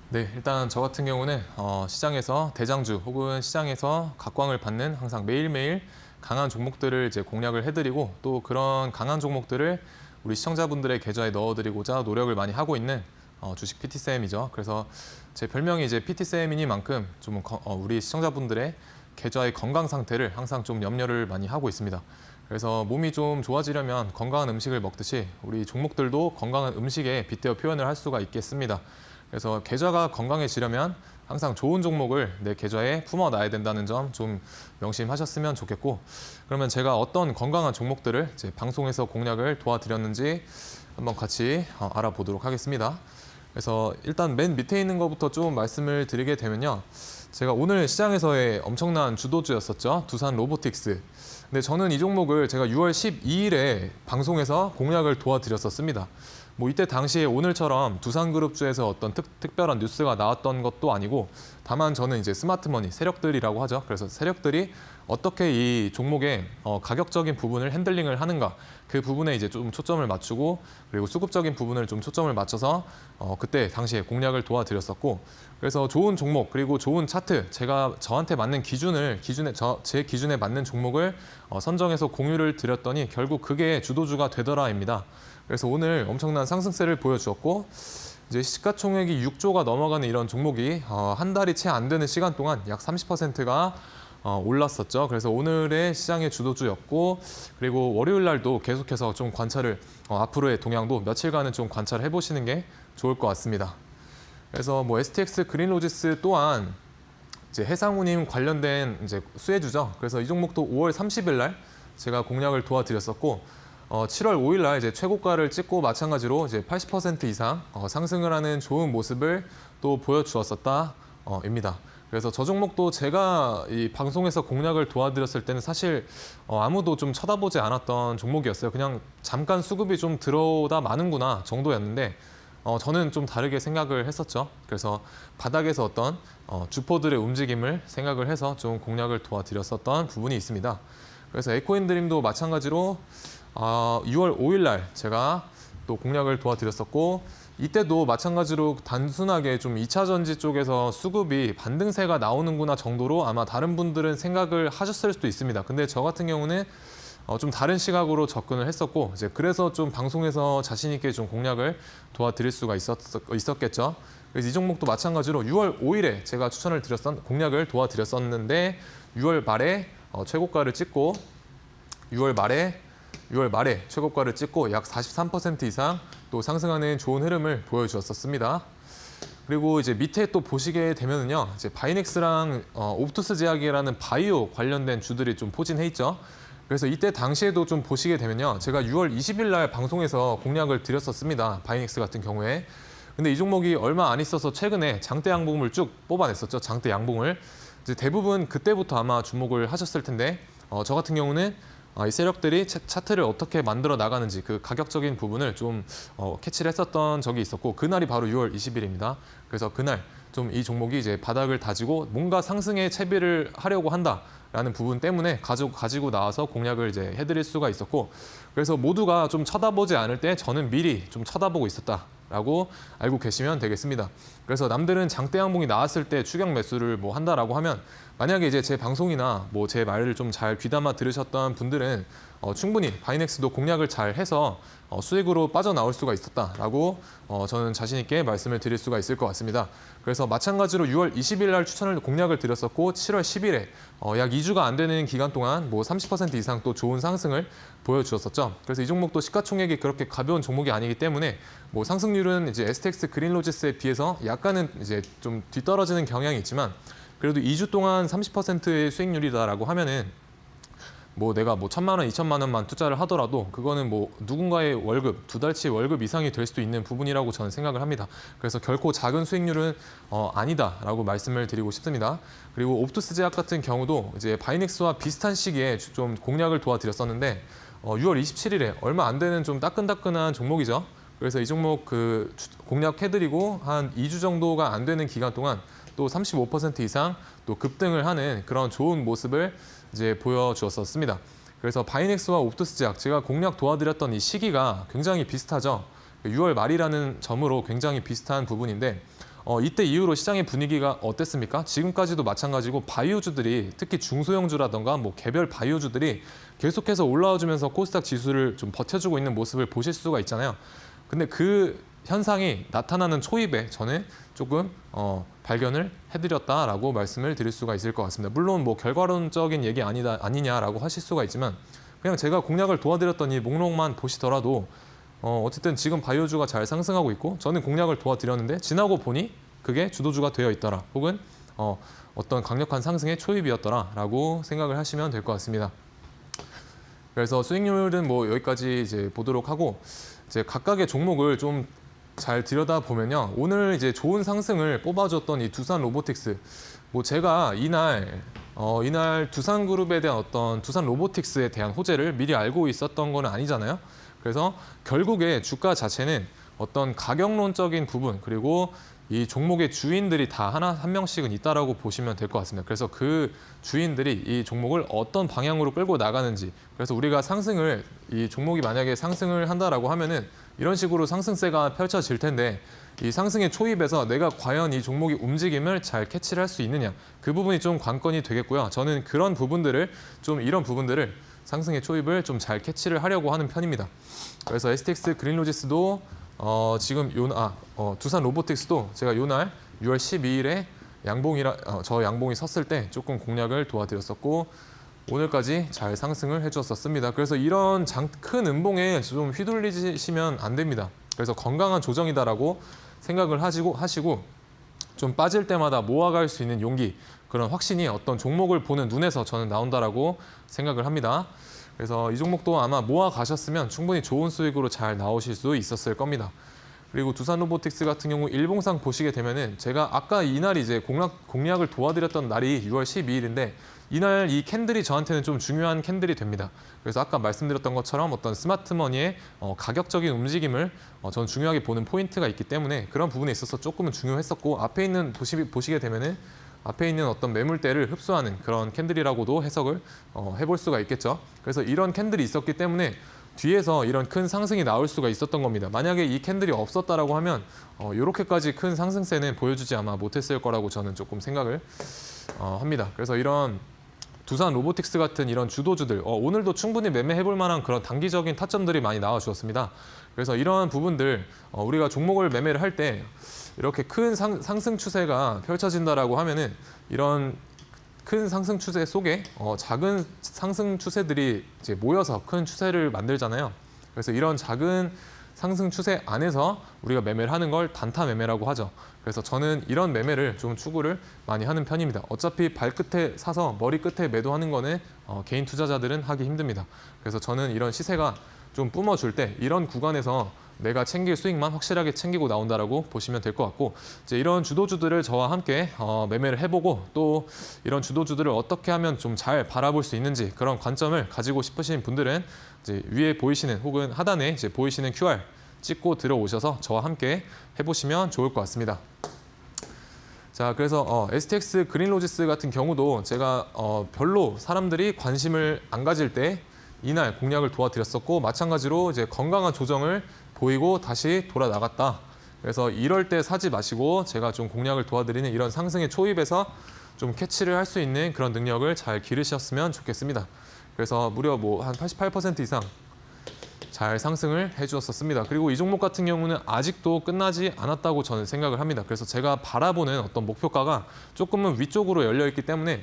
네, 일단 저 같은 경우는 시장에서 대장주 혹은 시장에서 각광을 받는 항상 매일매일 강한 종목들을 이제 공략을 해드리고, 또 그런 강한 종목들을 우리 시청자분들의 계좌에 넣어드리고자 노력을 많이 하고 있는 주식 PT쌤이죠. 그래서 제 별명이 이제 PT쌤이니만큼 좀 우리 시청자분들의 계좌의 건강 상태를 항상 좀 염려를 많이 하고 있습니다. 그래서 몸이 좀 좋아지려면 건강한 음식을 먹듯이 우리 종목들도 건강한 음식에 빗대어 표현을 할 수가 있겠습니다. 그래서 계좌가 건강해지려면 항상 좋은 종목을 내 계좌에 품어놔야 된다는 점 좀 명심하셨으면 좋겠고, 그러면 제가 어떤 건강한 종목들을 이제 방송에서 공략을 도와드렸는지 한번 같이 알아보도록 하겠습니다. 그래서 일단 맨 밑에 있는 것부터 좀 말씀을 드리게 되면요. 제가 오늘 시장에서의 엄청난 주도주였었죠. 두산 로보틱스. 근데 저는 이 종목을 제가 6월 12일에 방송에서 공략을 도와드렸었습니다. 뭐 이때 당시에 오늘처럼 두산그룹주에서 어떤 특별한 뉴스가 나왔던 것도 아니고, 다만 저는 이제 스마트머니, 세력들이라고 하죠. 그래서 세력들이 어떻게 이 종목의 가격적인 부분을 핸들링을 하는가, 그 부분에 이제 좀 초점을 맞추고, 그리고 수급적인 부분을 좀 초점을 맞춰서 그때 당시에 공략을 도와드렸었고, 그래서 좋은 종목 그리고 좋은 차트, 제가 저한테 맞는 제 기준에 맞는 종목을 선정해서 공유를 드렸더니 결국 그게 주도주가 되더라입니다. 그래서 오늘 엄청난 상승세를 보여주었고, 이제 시가총액이 6조가 넘어가는 이런 종목이 한 달이 채 안 되는 시간 동안 약 30%가 올랐었죠. 그래서 오늘의 시장의 주도주였고, 그리고 월요일 날도 계속해서 좀 관찰을 앞으로의 동향도 며칠간은 좀 관찰해 보시는 게 좋을 것 같습니다. 그래서 뭐 STX 그린로지스 또한 이제 해상운임 관련된 이제 수혜주죠. 그래서 이 종목도 5월 30일 날 제가 공략을 도와드렸었고, 7월 5일 날 이제 최고가를 찍고 마찬가지로 이제 80% 이상 상승을 하는 좋은 모습을 또 보여주었었다입니다. 그래서 저 종목도 제가 이 방송에서 공략을 도와드렸을 때는 사실 아무도 좀 쳐다보지 않았던 종목이었어요. 그냥 잠깐 수급이 좀 들어오다 마는구나 정도였는데, 저는 좀 다르게 생각을 했었죠. 그래서 바닥에서 어떤 주포들의 움직임을 생각을 해서 좀 공략을 도와드렸었던 부분이 있습니다. 그래서 에코인드림도 마찬가지로 6월 5일 날 제가 또 공략을 도와드렸었고, 이때도 마찬가지로 단순하게 좀 2차 전지 쪽에서 수급이 반등세가 나오는구나 정도로 아마 다른 분들은 생각을 하셨을 수도 있습니다. 근데 저 같은 경우는 좀 다른 시각으로 접근을 했었고, 이제 그래서 좀 방송에서 자신 있게 좀 공략을 도와드릴 수가 있었겠죠. 그래서 이 종목도 마찬가지로 6월 5일에 제가 공략을 도와드렸었는데, 6월 말에 최고가를 찍고 6월 말에 최고가를 찍고 약 43% 이상 또 상승하는 좋은 흐름을 보여주었었습니다. 그리고 이제 밑에 또 보시게 되면은요, 이제 바이넥스랑 옵투스 제약이라는 바이오 관련된 주들이 좀 포진해 있죠. 그래서 이때 당시에도 좀 보시게 되면요, 제가 6월 20일 날 방송에서 공략을 드렸었습니다. 바이넥스 같은 경우에. 근데 이 종목이 얼마 안 있어서 최근에 장대 양봉을 쭉 뽑아냈었죠. 장대 양봉을. 이제 대부분 그때부터 아마 주목을 하셨을 텐데, 저 같은 경우는 이 세력들이 차트를 어떻게 만들어 나가는지 그 가격적인 부분을 좀 캐치를 했었던 적이 있었고, 그날이 바로 6월 20일입니다. 그래서 그날 좀 이 종목이 이제 바닥을 다지고 뭔가 상승에 채비를 하려고 한다라는 부분 때문에 가지고 나와서 공략을 이제 해드릴 수가 있었고, 그래서 모두가 좀 쳐다보지 않을 때 저는 미리 좀 쳐다보고 있었다라고 알고 계시면 되겠습니다. 그래서 남들은 장대 양봉이 나왔을 때 추격 매수를 뭐 한다라고 하면, 만약에 이제 제 방송이나 뭐 제 말을 좀 잘 귀담아 들으셨던 분들은 충분히 바이넥스도 공략을 잘 해서 수익으로 빠져나올 수가 있었다라고 저는 자신 있게 말씀을 드릴 수가 있을 것 같습니다. 그래서 마찬가지로 6월 20일 날 공략을 드렸었고, 7월 10일에 약 2주가 안 되는 기간 동안 뭐 30% 이상 또 좋은 상승을 보여주었었죠. 그래서 이 종목도 시가총액이 그렇게 가벼운 종목이 아니기 때문에 뭐 상승률은 이제 STX 그린로지스에 비해서 약간은 이제 좀 뒤떨어지는 경향이 있지만, 그래도 2주 동안 30%의 수익률이다라고 하면은 뭐 내가 뭐 1,000만 원, 2,000만 원만 투자를 하더라도 그거는 뭐 누군가의 월급, 2달치 월급 이상이 될 수도 있는 부분이라고 저는 생각을 합니다. 그래서 결코 작은 수익률은 아니다라고 말씀을 드리고 싶습니다. 그리고 옵투스 제약 같은 경우도 이제 바이넥스와 비슷한 시기에 좀 공략을 도와드렸었는데, 6월 27일에 얼마 안 되는 좀 따끈따끈한 종목이죠. 그래서 이 종목 공략해드리고 한 2주 정도가 안 되는 기간 동안 또 35% 이상 또 급등을 하는 그런 좋은 모습을 이제 보여주었었습니다. 그래서 바이넥스와 옵투스 제약, 제가 공략 도와드렸던 이 시기가 굉장히 비슷하죠. 6월 말이라는 점으로 굉장히 비슷한 부분인데, 이때 이후로 시장의 분위기가 어땠습니까? 지금까지도 마찬가지고 바이오주들이, 특히 중소형주라던가 뭐 개별 바이오주들이 계속해서 올라와주면서 코스닥 지수를 좀 버텨주고 있는 모습을 보실 수가 있잖아요. 근데 그 현상이 나타나는 초입에 저는 조금 발견을 해드렸다라고 말씀을 드릴 수가 있을 것 같습니다. 물론 뭐 결과론적인 얘기 아니냐라고 하실 수가 있지만, 그냥 제가 공략을 도와드렸던 이 목록만 보시더라도 어쨌든 지금 바이오주가 잘 상승하고 있고 저는 공략을 도와드렸는데 지나고 보니 그게 주도주가 되어 있더라. 혹은 어떤 강력한 상승의 초입이었더라라고 생각을 하시면 될 것 같습니다. 그래서 수익률은 뭐 여기까지 이제 보도록 하고 이제 각각의 종목을 좀 잘 들여다 보면요. 오늘 이제 좋은 상승을 뽑아줬던 이 두산 로보틱스. 뭐 제가 이날 두산그룹에 대한 어떤 두산 로보틱스에 대한 호재를 미리 알고 있었던 건 아니잖아요. 그래서 결국에 주가 자체는 어떤 가격론적인 부분 그리고 이 종목의 주인들이 다 한 명씩은 있다라고 보시면 될 것 같습니다. 그래서 그 주인들이 이 종목을 어떤 방향으로 끌고 나가는지 그래서 우리가 이 종목이 만약에 상승을 한다라고 하면은 이런 식으로 상승세가 펼쳐질 텐데 이 상승의 초입에서 내가 과연 이 종목의 움직임을 잘 캐치를 할 수 있느냐 그 부분이 좀 관건이 되겠고요. 저는 이런 부분들을 상승의 초입을 좀 잘 캐치를 하려고 하는 편입니다. 그래서 STX 그린로지스도 지금 두산 로보틱스도 제가 요날 6월 12일에 저 양봉이 섰을 때 조금 공략을 도와드렸었고 오늘까지 잘 상승을 해주었습니다. 그래서 이런 큰 음봉에 좀 휘둘리시면 안 됩니다. 그래서 건강한 조정이다라고 생각을 하시고 좀 빠질 때마다 모아갈 수 있는 용기 그런 확신이 어떤 종목을 보는 눈에서 저는 나온다라고 생각을 합니다. 그래서 이 종목도 아마 모아 가셨으면 충분히 좋은 수익으로 잘 나오실 수 있었을 겁니다. 그리고 두산 로보틱스 같은 경우 일봉상 보시게 되면은 제가 아까 이날이 이제 공략을 도와드렸던 날이 6월 12일인데 이날 이 캔들이 저한테는 좀 중요한 캔들이 됩니다. 그래서 아까 말씀드렸던 것처럼 어떤 스마트머니의 가격적인 움직임을 저는 중요하게 보는 포인트가 있기 때문에 그런 부분에 있어서 조금은 중요했었고 앞에 있는 보시게 되면은 앞에 있는 어떤 매물대를 흡수하는 그런 캔들이라고도 해석을 해볼 수가 있겠죠. 그래서 이런 캔들이 있었기 때문에 뒤에서 이런 큰 상승이 나올 수가 있었던 겁니다. 만약에 이 캔들이 없었다라고 하면 이렇게까지 큰 상승세는 보여주지 아마 못했을 거라고 저는 조금 생각을 합니다. 그래서 이런 두산 로보틱스 같은 이런 주도주들 오늘도 충분히 매매해볼 만한 그런 단기적인 타점들이 많이 나와 주었습니다. 그래서 이러한 부분들 우리가 종목을 매매를 할 때 이렇게 큰 상승 추세가 펼쳐진다라고 하면은 이런 큰 상승 추세 속에 작은 상승 추세들이 이제 모여서 큰 추세를 만들잖아요. 그래서 이런 작은 상승 추세 안에서 우리가 매매를 하는 걸 단타 매매라고 하죠. 그래서 저는 이런 매매를 좀 추구를 많이 하는 편입니다. 어차피 발끝에 사서 머리 끝에 매도하는 거는 개인 투자자들은 하기 힘듭니다. 그래서 저는 이런 시세가 좀 뿜어줄 때 이런 구간에서 내가 챙길 수익만 확실하게 챙기고 나온다라고 보시면 될 것 같고 이제 이런 주도주들을 저와 함께 매매를 해보고 또 이런 주도주들을 어떻게 하면 좀 잘 바라볼 수 있는지 그런 관점을 가지고 싶으신 분들은 이제 위에 보이시는 혹은 하단에 이제 보이시는 QR 찍고 들어오셔서 저와 함께 해보시면 좋을 것 같습니다. 자, 그래서 STX 그린로지스 같은 경우도 제가 별로 사람들이 관심을 안 가질 때 이날 공략을 도와드렸었고 마찬가지로 이제 건강한 조정을 보이고 다시 돌아 나갔다. 그래서 이럴 때 사지 마시고 제가 좀 공략을 도와드리는 이런 상승의 초입에서 좀 캐치를 할 수 있는 그런 능력을 잘 기르셨으면 좋겠습니다. 그래서 무려 뭐 한 88% 이상 잘 상승을 해주었습니다. 그리고 이 종목 같은 경우는 아직도 끝나지 않았다고 저는 생각을 합니다. 그래서 제가 바라보는 어떤 목표가가 조금은 위쪽으로 열려 있기 때문에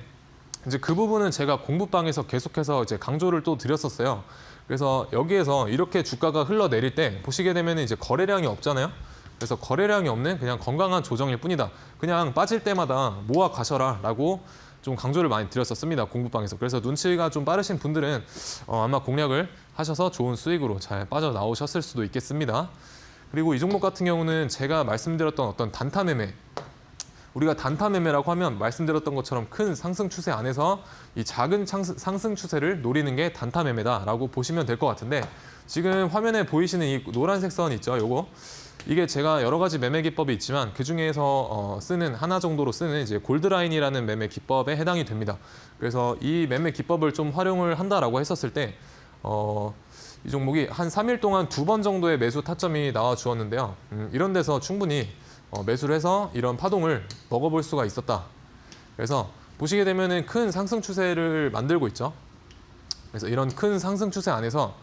이제 그 부분은 제가 공부방에서 계속해서 이제 강조를 또 드렸었어요. 그래서 여기에서 이렇게 주가가 흘러내릴 때 보시게 되면 이제 거래량이 없잖아요. 그래서 거래량이 없는 그냥 건강한 조정일 뿐이다. 그냥 빠질 때마다 모아 가셔라라고 좀 강조를 많이 드렸었습니다. 공부방에서. 그래서 눈치가 좀 빠르신 분들은 아마 공략을 하셔서 좋은 수익으로 잘 빠져나오셨을 수도 있겠습니다. 그리고 이 종목 같은 경우는 제가 말씀드렸던 어떤 단타 매매 우리가 단타 매매라고 하면 말씀드렸던 것처럼 큰 상승 추세 안에서 이 작은 상승 추세를 노리는 게 단타 매매다라고 보시면 될 것 같은데 지금 화면에 보이시는 이 노란색 선 있죠? 요거 이게 제가 여러 가지 매매 기법이 있지만 그 중에서 하나 정도로 쓰는 이제 골드라인이라는 매매 기법에 해당이 됩니다. 그래서 이 매매 기법을 좀 활용을 한다라고 했었을 때 이 종목이 한 3일 동안 2번 정도의 매수 타점이 나와 주었는데요. 이런 데서 충분히 매수를 해서 이런 파동을 먹어볼 수가 있었다. 그래서 보시게 되면은 큰 상승 추세를 만들고 있죠. 그래서 이런 큰 상승 추세 안에서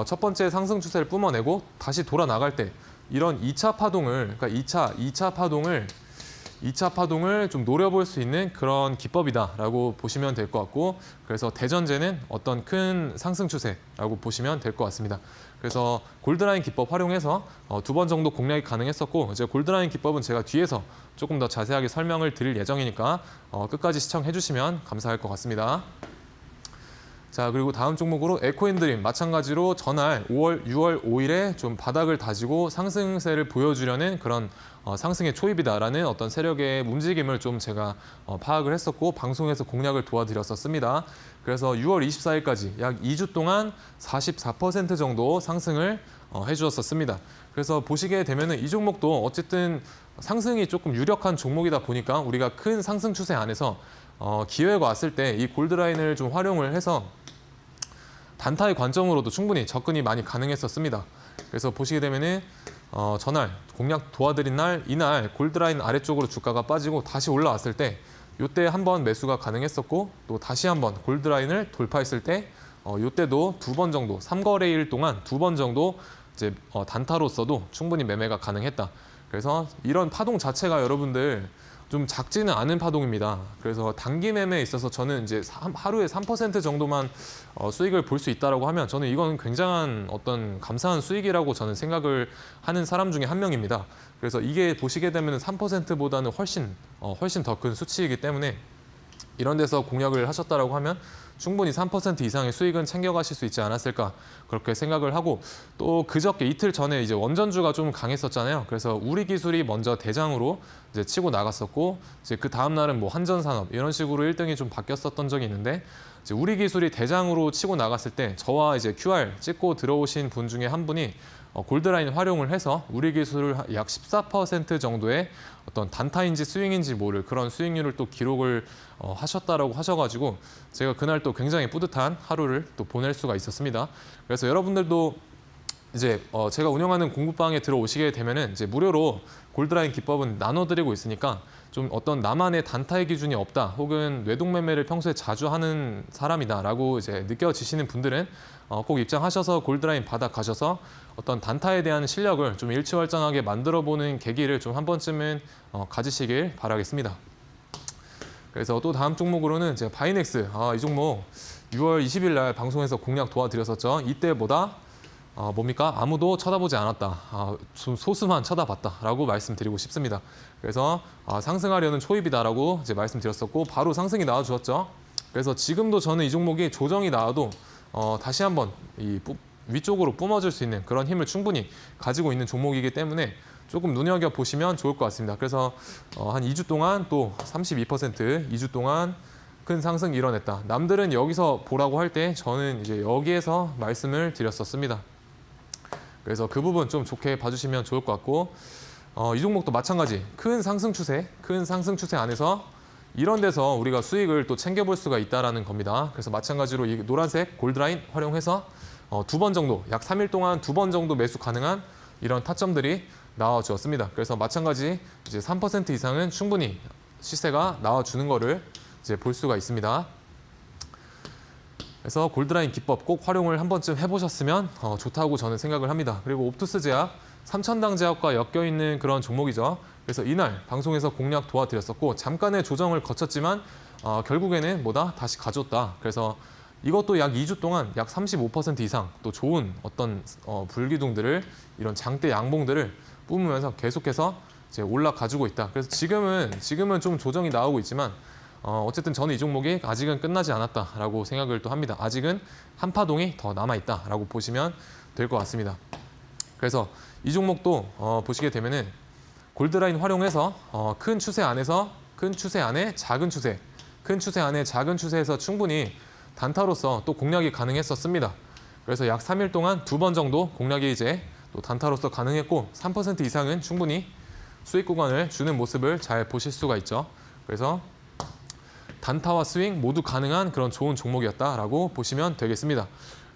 첫 번째 상승 추세를 뿜어내고 다시 돌아 나갈 때 이런 2차 파동을 그러니까 2차 파동을 2차 파동을 좀 노려볼 수 있는 그런 기법이다라고 보시면 될 것 같고, 그래서 대전제는 어떤 큰 상승 추세라고 보시면 될 것 같습니다. 그래서 골드라인 기법 활용해서 2번 정도 공략이 가능했었고, 이제 골드라인 기법은 제가 뒤에서 조금 더 자세하게 설명을 드릴 예정이니까 끝까지 시청해 주시면 감사할 것 같습니다. 자, 그리고 다음 종목으로 에코인드림 마찬가지로 전날 6월 5일에 좀 바닥을 다지고 상승세를 보여주려는 그런 상승의 초입이다라는 어떤 세력의 움직임을 좀 제가 파악을 했었고 방송에서 공략을 도와드렸었습니다. 그래서 6월 24일까지 약 2주 동안 44% 정도 상승을 해주었었습니다. 그래서 보시게 되면은 이 종목도 어쨌든 상승이 조금 유력한 종목이다 보니까 우리가 큰 상승 추세 안에서 기회가 왔을 때 이 골드라인을 좀 활용을 해서 단타의 관점으로도 충분히 접근이 많이 가능했었습니다. 그래서 보시게 되면은 전날 공략 도와드린 날 이날 골드라인 아래쪽으로 주가가 빠지고 다시 올라왔을 때 이때 한번 매수가 가능했었고 또 다시 한번 골드라인을 돌파했을 때 이때도 2번 정도 3거래일 동안 2번 정도 이제 단타로서도 충분히 매매가 가능했다. 그래서 이런 파동 자체가 여러분들 좀 작지는 않은 파동입니다. 그래서 단기 매매에 있어서 저는 이제 하루에 3% 정도만 수익을 볼 수 있다라고 하면 저는 이건 굉장한 어떤 감사한 수익이라고 저는 생각을 하는 사람 중에 한 명입니다. 그래서 이게 보시게 되면 3%보다는 훨씬 더 큰 수치이기 때문에 이런 데서 공략을 하셨다라고 하면 충분히 3% 이상의 수익은 챙겨가실 수 있지 않았을까 그렇게 생각을 하고, 또 그저께 이틀 전에 이제 원전주가 좀 강했었잖아요. 그래서 우리 기술이 먼저 대장으로 이제 치고 나갔었고, 이제 그 다음 날은 뭐 한전산업 이런 식으로 1등이 좀 바뀌었었던 적이 있는데, 이제 우리 기술이 대장으로 치고 나갔을 때 저와 이제 QR 찍고 들어오신 분 중에 한 분이 골드라인 활용을 해서 우리 기술을 약 14% 정도의 어떤 단타인지 스윙인지 모를 그런 수익률을 또 기록을 하셨다라고 하셔가지고 제가 그날 또 굉장히 뿌듯한 하루를 또 보낼 수가 있었습니다. 그래서 여러분들도 이제 제가 운영하는 공부방에 들어오시게 되면은 이제 무료로 골드라인 기법은 나눠드리고 있으니까 좀 어떤 나만의 단타의 기준이 없다 혹은 외동 매매를 평소에 자주 하는 사람이다라고 이제 느껴지시는 분들은 꼭 입장하셔서 골드라인 받아 가셔서 어떤 단타에 대한 실력을 좀 일취월장하게 만들어보는 계기를 좀 한 번쯤은 가지시길 바라겠습니다. 그래서 또 다음 종목으로는 이제 바이넥스, 이 종목 6월 20일 날 방송에서 공략 도와드렸었죠. 이때보다 뭡니까? 아무도 쳐다보지 않았다. 좀 소수만 쳐다봤다라고 말씀드리고 싶습니다. 그래서 상승하려는 초입이다라고 이제 말씀드렸었고 바로 상승이 나와주었죠. 그래서 지금도 저는 이 종목이 조정이 나와도 다시 한번 이 위쪽으로 뿜어질 수 있는 그런 힘을 충분히 가지고 있는 종목이기 때문에 조금 눈여겨 보시면 좋을 것 같습니다. 그래서 한 2주 동안 또 32%, 2주 동안 큰 상승 이뤄냈다. 남들은 여기서 보라고 할 때 저는 이제 여기에서 말씀을 드렸었습니다. 그래서 그 부분 좀 좋게 봐주시면 좋을 것 같고, 이 종목도 마찬가지 큰 상승 추세 안에서 이런 데서 우리가 수익을 또 챙겨볼 수가 있다라는 겁니다. 그래서 마찬가지로 이 노란색 골드라인 활용해서 2번 정도, 약 3일 동안 2번 정도 매수 가능한 이런 타점들이 나와주었습니다. 그래서 마찬가지 이제 3% 이상은 충분히 시세가 나와주는 거를 이제 볼 수가 있습니다. 그래서 골드라인 기법 꼭 활용을 한 번쯤 해보셨으면 좋다고 저는 생각을 합니다. 그리고 옵투스 제약, 삼천당 제약과 엮여있는 그런 종목이죠. 그래서 이날 방송에서 공략 도와드렸었고 잠깐의 조정을 거쳤지만 결국에는 다시 가져왔다. 그래서 이것도 약 2주 동안 약 35% 이상 또 좋은 어떤 불기둥들을 이런 장대 양봉들을 뿜으면서 계속해서 이제 올라가지고 있다. 그래서 지금은 좀 조정이 나오고 있지만 어쨌든 저는 이 종목이 아직은 끝나지 않았다라고 생각을 또 합니다. 아직은 한 파동이 더 남아있다라고 보시면 될 것 같습니다. 그래서 이 종목도 보시게 되면은 골드라인 활용해서 큰 추세 안에 작은 추세, 큰 추세 안에 작은 추세에서 충분히 단타로서 또 공략이 가능했었습니다. 그래서 약 3일 동안 2번 정도 공략이 이제 또 단타로서 가능했고 3% 이상은 충분히 수익 구간을 주는 모습을 잘 보실 수가 있죠. 그래서 단타와 스윙 모두 가능한 그런 좋은 종목이었다라고 보시면 되겠습니다.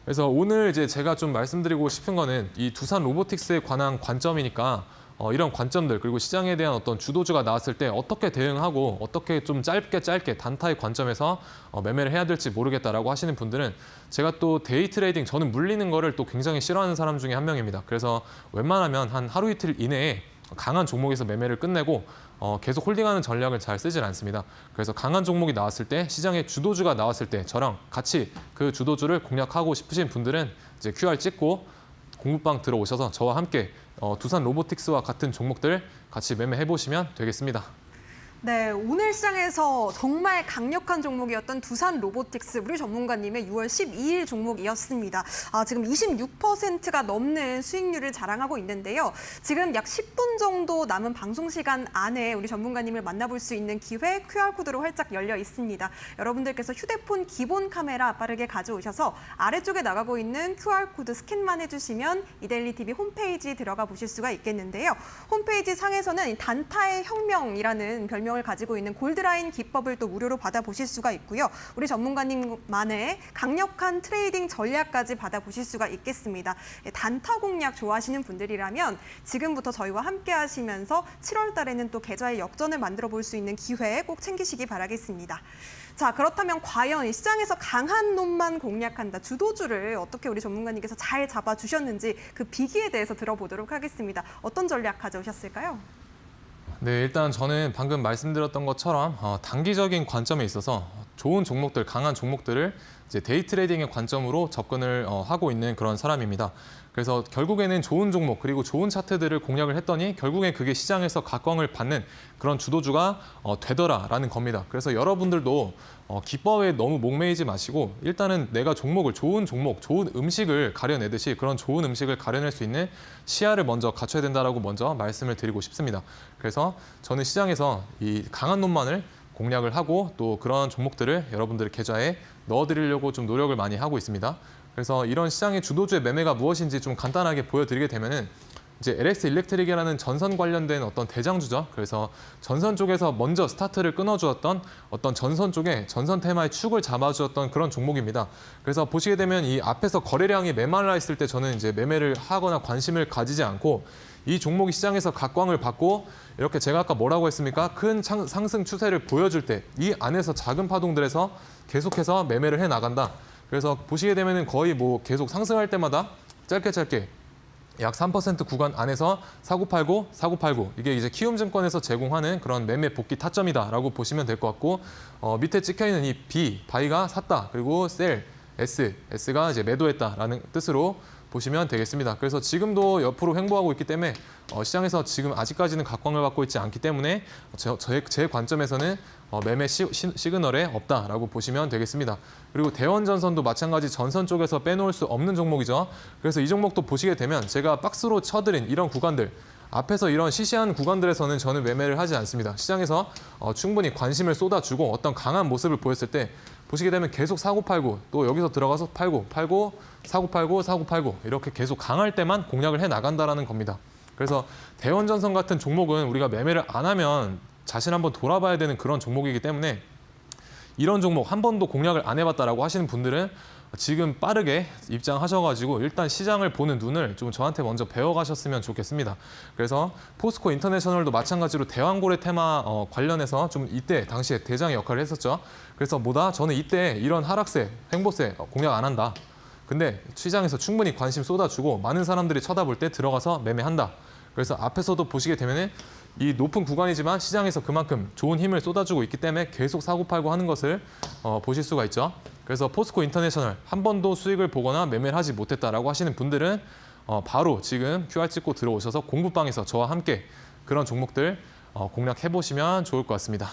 그래서 오늘 이제 제가 좀 말씀드리고 싶은 거는 이 두산 로보틱스에 관한 관점이니까 이런 관점들 그리고 시장에 대한 어떤 주도주가 나왔을 때 어떻게 대응하고 어떻게 좀 짧게 단타의 관점에서 매매를 해야 될지 모르겠다라고 하시는 분들은 제가 또 데이 트레이딩 저는 물리는 거를 또 굉장히 싫어하는 사람 중에 한 명입니다. 그래서 웬만하면 한 하루 이틀 이내에 강한 종목에서 매매를 끝내고 계속 홀딩하는 전략을 잘 쓰질 않습니다. 그래서 강한 종목이 나왔을 때 시장에 주도주가 나왔을 때 저랑 같이 그 주도주를 공략하고 싶으신 분들은 이제 QR 찍고 공부방 들어오셔서 저와 함께 두산 로보틱스와 같은 종목들 같이 매매해 보시면 되겠습니다. 네, 오늘 시장에서 정말 강력한 종목이었던 두산 로보틱스, 우리 전문가님의 6월 12일 종목이었습니다. 지금 26%가 넘는 수익률을 자랑하고 있는데요. 지금 약 10분 정도 남은 방송 시간 안에 우리 전문가님을 만나볼 수 있는 기회 QR코드로 활짝 열려 있습니다. 여러분들께서 휴대폰 기본 카메라 빠르게 가져오셔서 아래쪽에 나가고 있는 QR코드 스캔만 해주시면 이데일리 TV 홈페이지 들어가 보실 수가 있겠는데요. 홈페이지 상에서는 단타의 혁명이라는 별명을 가지고 있는 골드라인 기법을 또 무료로 받아보실 수가 있고요. 우리 전문가님만의 강력한 트레이딩 전략까지 받아보실 수가 있겠습니다. 단타 공략 좋아하시는 분들이라면 지금부터 저희와 함께 하시면서 7월 달에는 또 계좌의 역전을 만들어 볼 수 있는 기회 꼭 챙기시기 바라겠습니다. 자, 그렇다면 과연 이 시장에서 강한 놈만 공략한다. 주도주를 어떻게 우리 전문가님께서 잘 잡아주셨는지 그 비기에 대해서 들어보도록 하겠습니다. 어떤 전략 가져오셨을까요? 네, 일단 저는 방금 말씀드렸던 것처럼 단기적인 관점에 있어서 좋은 종목들, 강한 종목들을 이제 데이 트레이딩의 관점으로 접근을 하고 있는 그런 사람입니다. 그래서 결국에는 좋은 종목 그리고 좋은 차트들을 공략을 했더니 결국에 그게 시장에서 각광을 받는 그런 주도주가 되더라라는 겁니다. 그래서 여러분들도 기법에 너무 목매이지 마시고 일단은 내가 종목을 좋은 종목, 좋은 음식을 가려내듯이 그런 좋은 음식을 가려낼 수 있는 시야를 먼저 갖춰야 된다라고 먼저 말씀을 드리고 싶습니다. 그래서 저는 시장에서 이 강한 놈만을 공략을 하고 또 그런 종목들을 여러분들의 계좌에 넣어드리려고 좀 노력을 많이 하고 있습니다. 그래서 이런 시장의 주도주의 매매가 무엇인지 좀 간단하게 보여드리게 되면은 이제 LS 일렉트릭이라는 전선 관련된 어떤 대장주죠. 그래서 전선 쪽에서 먼저 스타트를 끊어주었던 어떤 전선 쪽에 전선 테마의 축을 잡아주었던 그런 종목입니다. 그래서 보시게 되면 이 앞에서 거래량이 메말라 있을 때 저는 이제 매매를 하거나 관심을 가지지 않고 이 종목이 시장에서 각광을 받고 이렇게 제가 아까 뭐라고 했습니까? 큰 상승 추세를 보여줄 때 이 안에서 작은 파동들에서 계속해서 매매를 해 나간다. 그래서 보시게 되면은 거의 뭐 계속 상승할 때마다 짧게 약 3% 구간 안에서 사고팔고 이게 이제 키움증권에서 제공하는 그런 매매 복귀 타점이다라고 보시면 될 것 같고 밑에 찍혀 있는 이 B 바이가 샀다 그리고 셀 S가 이제 매도했다라는 뜻으로 보시면 되겠습니다. 그래서 지금도 옆으로 횡보하고 있기 때문에 시장에서 지금 아직까지는 각광을 받고 있지 않기 때문에 제 관점에서는 매매 시그널에 없다라고 보시면 되겠습니다. 그리고 대원전선도 마찬가지 전선 쪽에서 빼놓을 수 없는 종목이죠. 그래서 이 종목도 보시게 되면 제가 박스로 쳐드린 이런 구간들 앞에서 이런 시시한 구간들에서는 저는 매매를 하지 않습니다. 시장에서 충분히 관심을 쏟아주고 어떤 강한 모습을 보였을 때 보시게 되면 계속 사고팔고 또 여기서 들어가서 팔고 사고팔고 이렇게 계속 강할 때만 공략을 해 나간다라는 겁니다. 그래서 대원전선 같은 종목은 우리가 매매를 안 하면 자신 한번 돌아봐야 되는 그런 종목이기 때문에 이런 종목 한 번도 공략을 안 해봤다라고 하시는 분들은 지금 빠르게 입장하셔가지고 일단 시장을 보는 눈을 좀 저한테 먼저 배워가셨으면 좋겠습니다. 그래서 포스코 인터내셔널도 마찬가지로 대왕고래 테마 관련해서 좀 이때 당시에 대장의 역할을 했었죠. 그래서 저는 이때 이런 하락세, 횡보세 공략 안 한다. 근데 시장에서 충분히 관심 쏟아주고 많은 사람들이 쳐다볼 때 들어가서 매매한다. 그래서 앞에서도 보시게 되면은 이 높은 구간이지만 시장에서 그만큼 좋은 힘을 쏟아주고 있기 때문에 계속 사고팔고 하는 것을 보실 수가 있죠. 그래서 포스코 인터내셔널 한 번도 수익을 보거나 매매를 하지 못했다라고 하시는 분들은 바로 지금 QR 찍고 들어오셔서 공부방에서 저와 함께 그런 종목들 공략해 보시면 좋을 것 같습니다.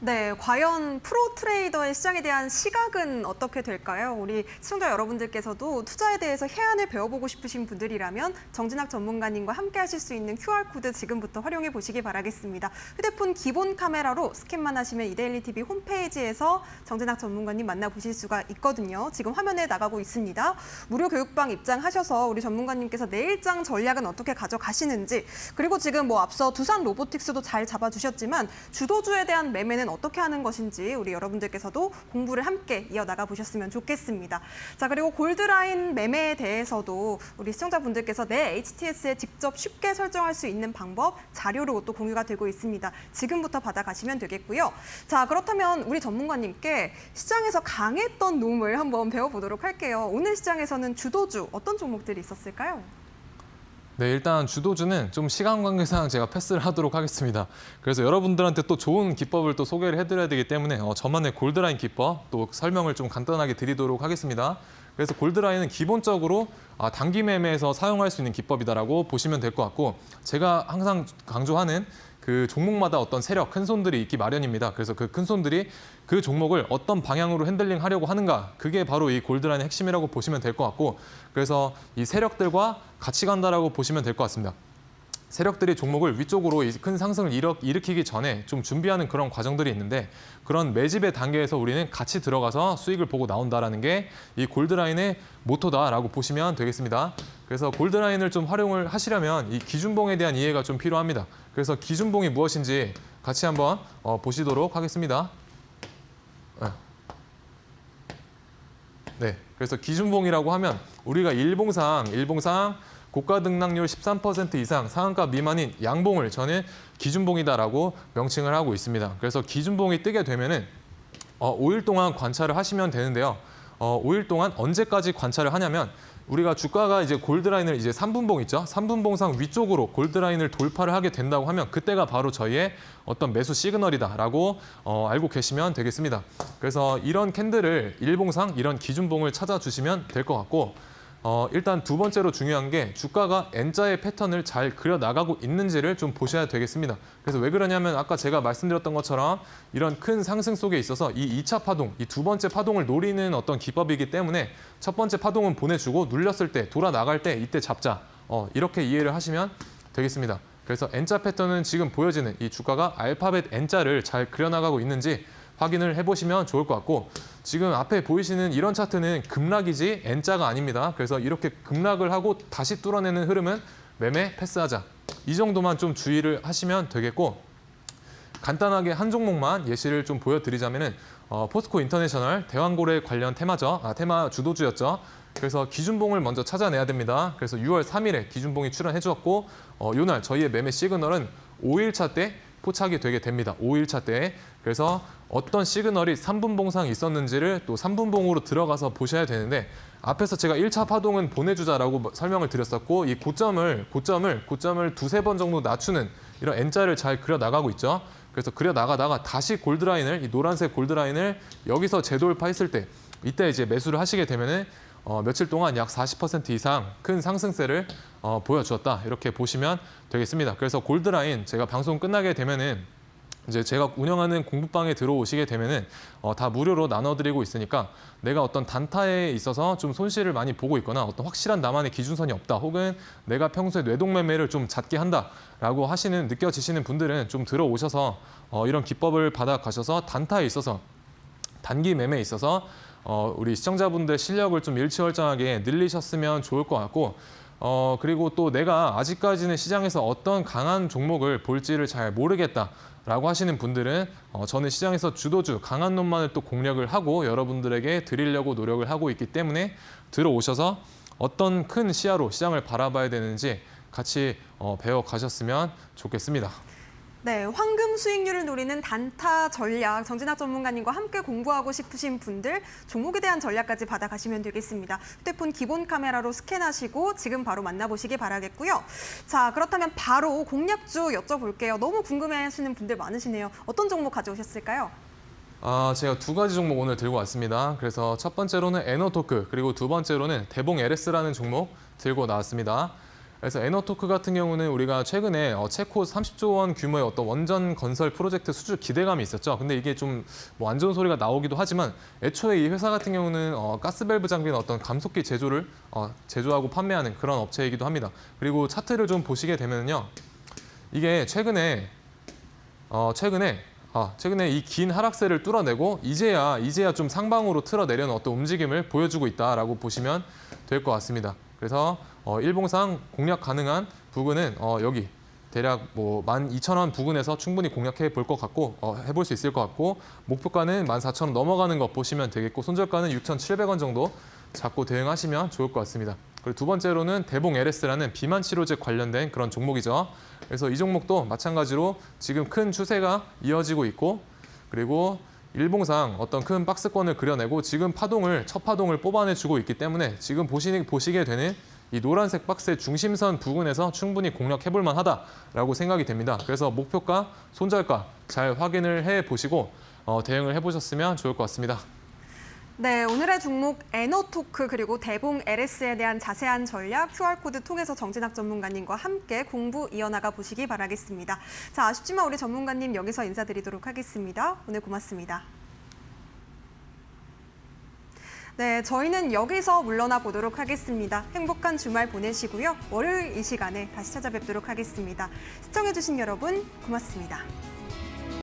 네, 과연 프로 트레이더의 시장에 대한 시각은 어떻게 될까요? 우리 시청자 여러분들께서도 투자에 대해서 해안을 배워보고 싶으신 분들이라면 정진학 전문가님과 함께 하실 수 있는 QR코드 지금부터 활용해 보시기 바라겠습니다. 휴대폰 기본 카메라로 스캔만 하시면 이데일리 TV 홈페이지에서 정진학 전문가님 만나보실 수가 있거든요. 지금 화면에 나가고 있습니다. 무료 교육방 입장하셔서 우리 전문가님께서 내일장 전략은 어떻게 가져가시는지 그리고 지금 앞서 두산 로보틱스도 잘 잡아주셨지만 주도주에 대한 매매는 어떻게 하는 것인지 우리 여러분들께서도 공부를 함께 이어나가 보셨으면 좋겠습니다. 자, 그리고 골드라인 매매에 대해서도 우리 시청자분들께서 내 HTS에 직접 쉽게 설정할 수 있는 방법 자료로 또 공유가 되고 있습니다. 지금부터 받아가시면 되겠고요. 자, 그렇다면 우리 전문가님께 시장에서 강했던 놈을 한번 배워보도록 할게요. 오늘 시장에서는 주도주 어떤 종목들이 있었을까요? 네, 일단 주도주는 좀 시간 관계상 제가 패스를 하도록 하겠습니다. 그래서 여러분들한테 또 좋은 기법을 또 소개를 해드려야 되기 때문에 저만의 골드라인 기법 또 설명을 좀 간단하게 드리도록 하겠습니다. 그래서 골드라인은 기본적으로 단기 매매에서 사용할 수 있는 기법이다라고 보시면 될 것 같고, 제가 항상 강조하는 그 종목마다 어떤 세력, 큰 손들이 있기 마련입니다. 그래서 그 큰 손들이 그 종목을 어떤 방향으로 핸들링 하려고 하는가, 그게 바로 이 골드라인의 핵심이라고 보시면 될 것 같고, 그래서 이 세력들과 같이 간다라고 보시면 될 것 같습니다. 세력들이 종목을 위쪽으로 큰 상승을 일으키기 전에 좀 준비하는 그런 과정들이 있는데, 그런 매집의 단계에서 우리는 같이 들어가서 수익을 보고 나온다라는 게 이 골드라인의 모토다라고 보시면 되겠습니다. 그래서 골드라인을 좀 활용을 하시려면 이 기준봉에 대한 이해가 좀 필요합니다. 그래서 기준봉이 무엇인지 같이 한번 보시도록 하겠습니다. 네, 그래서 기준봉이라고 하면 우리가 일봉상 고가 등락률 13% 이상 상한가 미만인 양봉을 저는 기준봉이다라고 명칭을 하고 있습니다. 그래서 기준봉이 뜨게 되면은 5일 동안 관찰을 하시면 되는데요. 5일 동안 언제까지 관찰을 하냐면, 우리가 주가가 이제 골드라인을 이제 3분봉 있죠. 3분봉상 위쪽으로 골드라인을 돌파를 하게 된다고 하면 그때가 바로 저희의 어떤 매수 시그널이다라고 알고 계시면 되겠습니다. 그래서 이런 캔들을 일봉상 이런 기준봉을 찾아주시면 될 것 같고, 일단 두 번째로 중요한 게 주가가 N자의 패턴을 잘 그려나가고 있는지를 좀 보셔야 되겠습니다. 그래서 왜 그러냐면 아까 제가 말씀드렸던 것처럼 이런 큰 상승 속에 있어서 이 2차 파동, 이 두 번째 파동을 노리는 어떤 기법이기 때문에 첫 번째 파동은 보내주고 눌렸을 때, 돌아 나갈 때 이때 잡자. 이렇게 이해를 하시면 되겠습니다. 그래서 N자 패턴은 지금 보여지는 이 주가가 알파벳 N자를 잘 그려나가고 있는지 확인을 해보시면 좋을 것 같고, 지금 앞에 보이시는 이런 차트는 급락이지 N자가 아닙니다. 그래서 이렇게 급락을 하고 다시 뚫어내는 흐름은 매매 패스하자. 이 정도만 좀 주의를 하시면 되겠고, 간단하게 한 종목만 예시를 좀 보여드리자면은 포스코 인터내셔널 대왕고래 관련 테마죠. 테마 주도주였죠. 그래서 기준봉을 먼저 찾아내야 됩니다. 그래서 6월 3일에 기준봉이 출현해 주었고, 이날 저희의 매매 시그널은 5일차 때 포착이 되게 됩니다. 5일차 때. 그래서 어떤 시그널이 3분봉상 있었는지를 또 3분봉으로 들어가서 보셔야 되는데, 앞에서 제가 1차 파동은 보내주자라고 설명을 드렸었고, 이 고점을 두세 번 정도 낮추는 이런 N자를 잘 그려나가고 있죠. 그래서 그려나가다가 다시 골드라인을, 이 노란색 골드라인을 여기서 재돌파했을 때, 이때 이제 매수를 하시게 되면은 며칠 동안 약 40% 이상 큰 상승세를 보여주었다. 이렇게 보시면 되겠습니다. 그래서 골드라인 제가 방송 끝나게 되면은 이제 제가 운영하는 공부방에 들어오시게 되면은 다 무료로 나눠드리고 있으니까, 내가 어떤 단타에 있어서 좀 손실을 많이 보고 있거나 어떤 확실한 나만의 기준선이 없다, 혹은 내가 평소에 뇌동 매매를 좀 잦게 한다라고 느껴지시는 분들은 좀 들어오셔서 이런 기법을 받아가셔서 단타에 있어서, 단기 매매에 있어서 우리 시청자분들 실력을 좀 일취월장하게 늘리셨으면 좋을 것 같고, 그리고 또 내가 아직까지는 시장에서 어떤 강한 종목을 볼지를 잘 모르겠다라고 하시는 분들은 저는 시장에서 주도주, 강한 놈만을 또 공략을 하고 여러분들에게 드리려고 노력을 하고 있기 때문에 들어오셔서 어떤 큰 시야로 시장을 바라봐야 되는지 같이 배워가셨으면 좋겠습니다. 네, 황금 수익률을 노리는 단타 전략, 정진학 전문가님과 함께 공부하고 싶으신 분들 종목에 대한 전략까지 받아가시면 되겠습니다. 휴대폰 기본 카메라로 스캔하시고 지금 바로 만나보시기 바라겠고요. 자, 그렇다면 바로 공략주 여쭤볼게요. 너무 궁금해하시는 분들 많으시네요. 어떤 종목 가져오셨을까요? 제가 두 가지 종목 오늘 들고 왔습니다. 그래서 첫 번째로는 에너토크, 그리고 두 번째로는 대봉 LS라는 종목 들고 나왔습니다. 그래서 에너토크 같은 경우는 우리가 최근에 체코 30조 원 규모의 어떤 원전 건설 프로젝트 수주 기대감이 있었죠. 근데 이게 좀 뭐 안 좋은 소리가 나오기도 하지만, 애초에 이 회사 같은 경우는 가스밸브 장비나 어떤 감속기 제조를 제조하고 판매하는 그런 업체이기도 합니다. 그리고 차트를 좀 보시게 되면요, 이게 최근에 이 긴 하락세를 뚫어내고 이제야 좀 상방으로 틀어내려는 어떤 움직임을 보여주고 있다라고 보시면 될 것 같습니다. 그래서 일봉상 공략 가능한 부근은 여기 대략 뭐 12,000원 부근에서 충분히 공략해 볼 것 같고, 해볼 수 있을 것 같고, 목표가는 14,000원 넘어가는 것 보시면 되겠고, 손절가는 6,700원 정도 잡고 대응하시면 좋을 것 같습니다. 그리고 두 번째로는 대봉 LS라는 비만 치료제 관련된 그런 종목이죠. 그래서 이 종목도 마찬가지로 지금 큰 추세가 이어지고 있고, 그리고 일봉상 어떤 큰 박스권을 그려내고 지금 첫 파동을 뽑아내주고 있기 때문에 지금 보시게 되는 이 노란색 박스의 중심선 부근에서 충분히 공략해볼 만하다라고 생각이 됩니다. 그래서 목표가, 손절가 잘 확인을 해보시고 대응을 해보셨으면 좋을 것 같습니다. 네, 오늘의 종목 에너토크 그리고 대봉 LS에 대한 자세한 전략 QR코드 통해서 정진학 전문가님과 함께 공부 이어나가 보시기 바라겠습니다. 자, 아쉽지만 우리 전문가님 여기서 인사드리도록 하겠습니다. 오늘 고맙습니다. 네, 저희는 여기서 물러나 보도록 하겠습니다. 행복한 주말 보내시고요. 월요일 이 시간에 다시 찾아뵙도록 하겠습니다. 시청해주신 여러분 고맙습니다.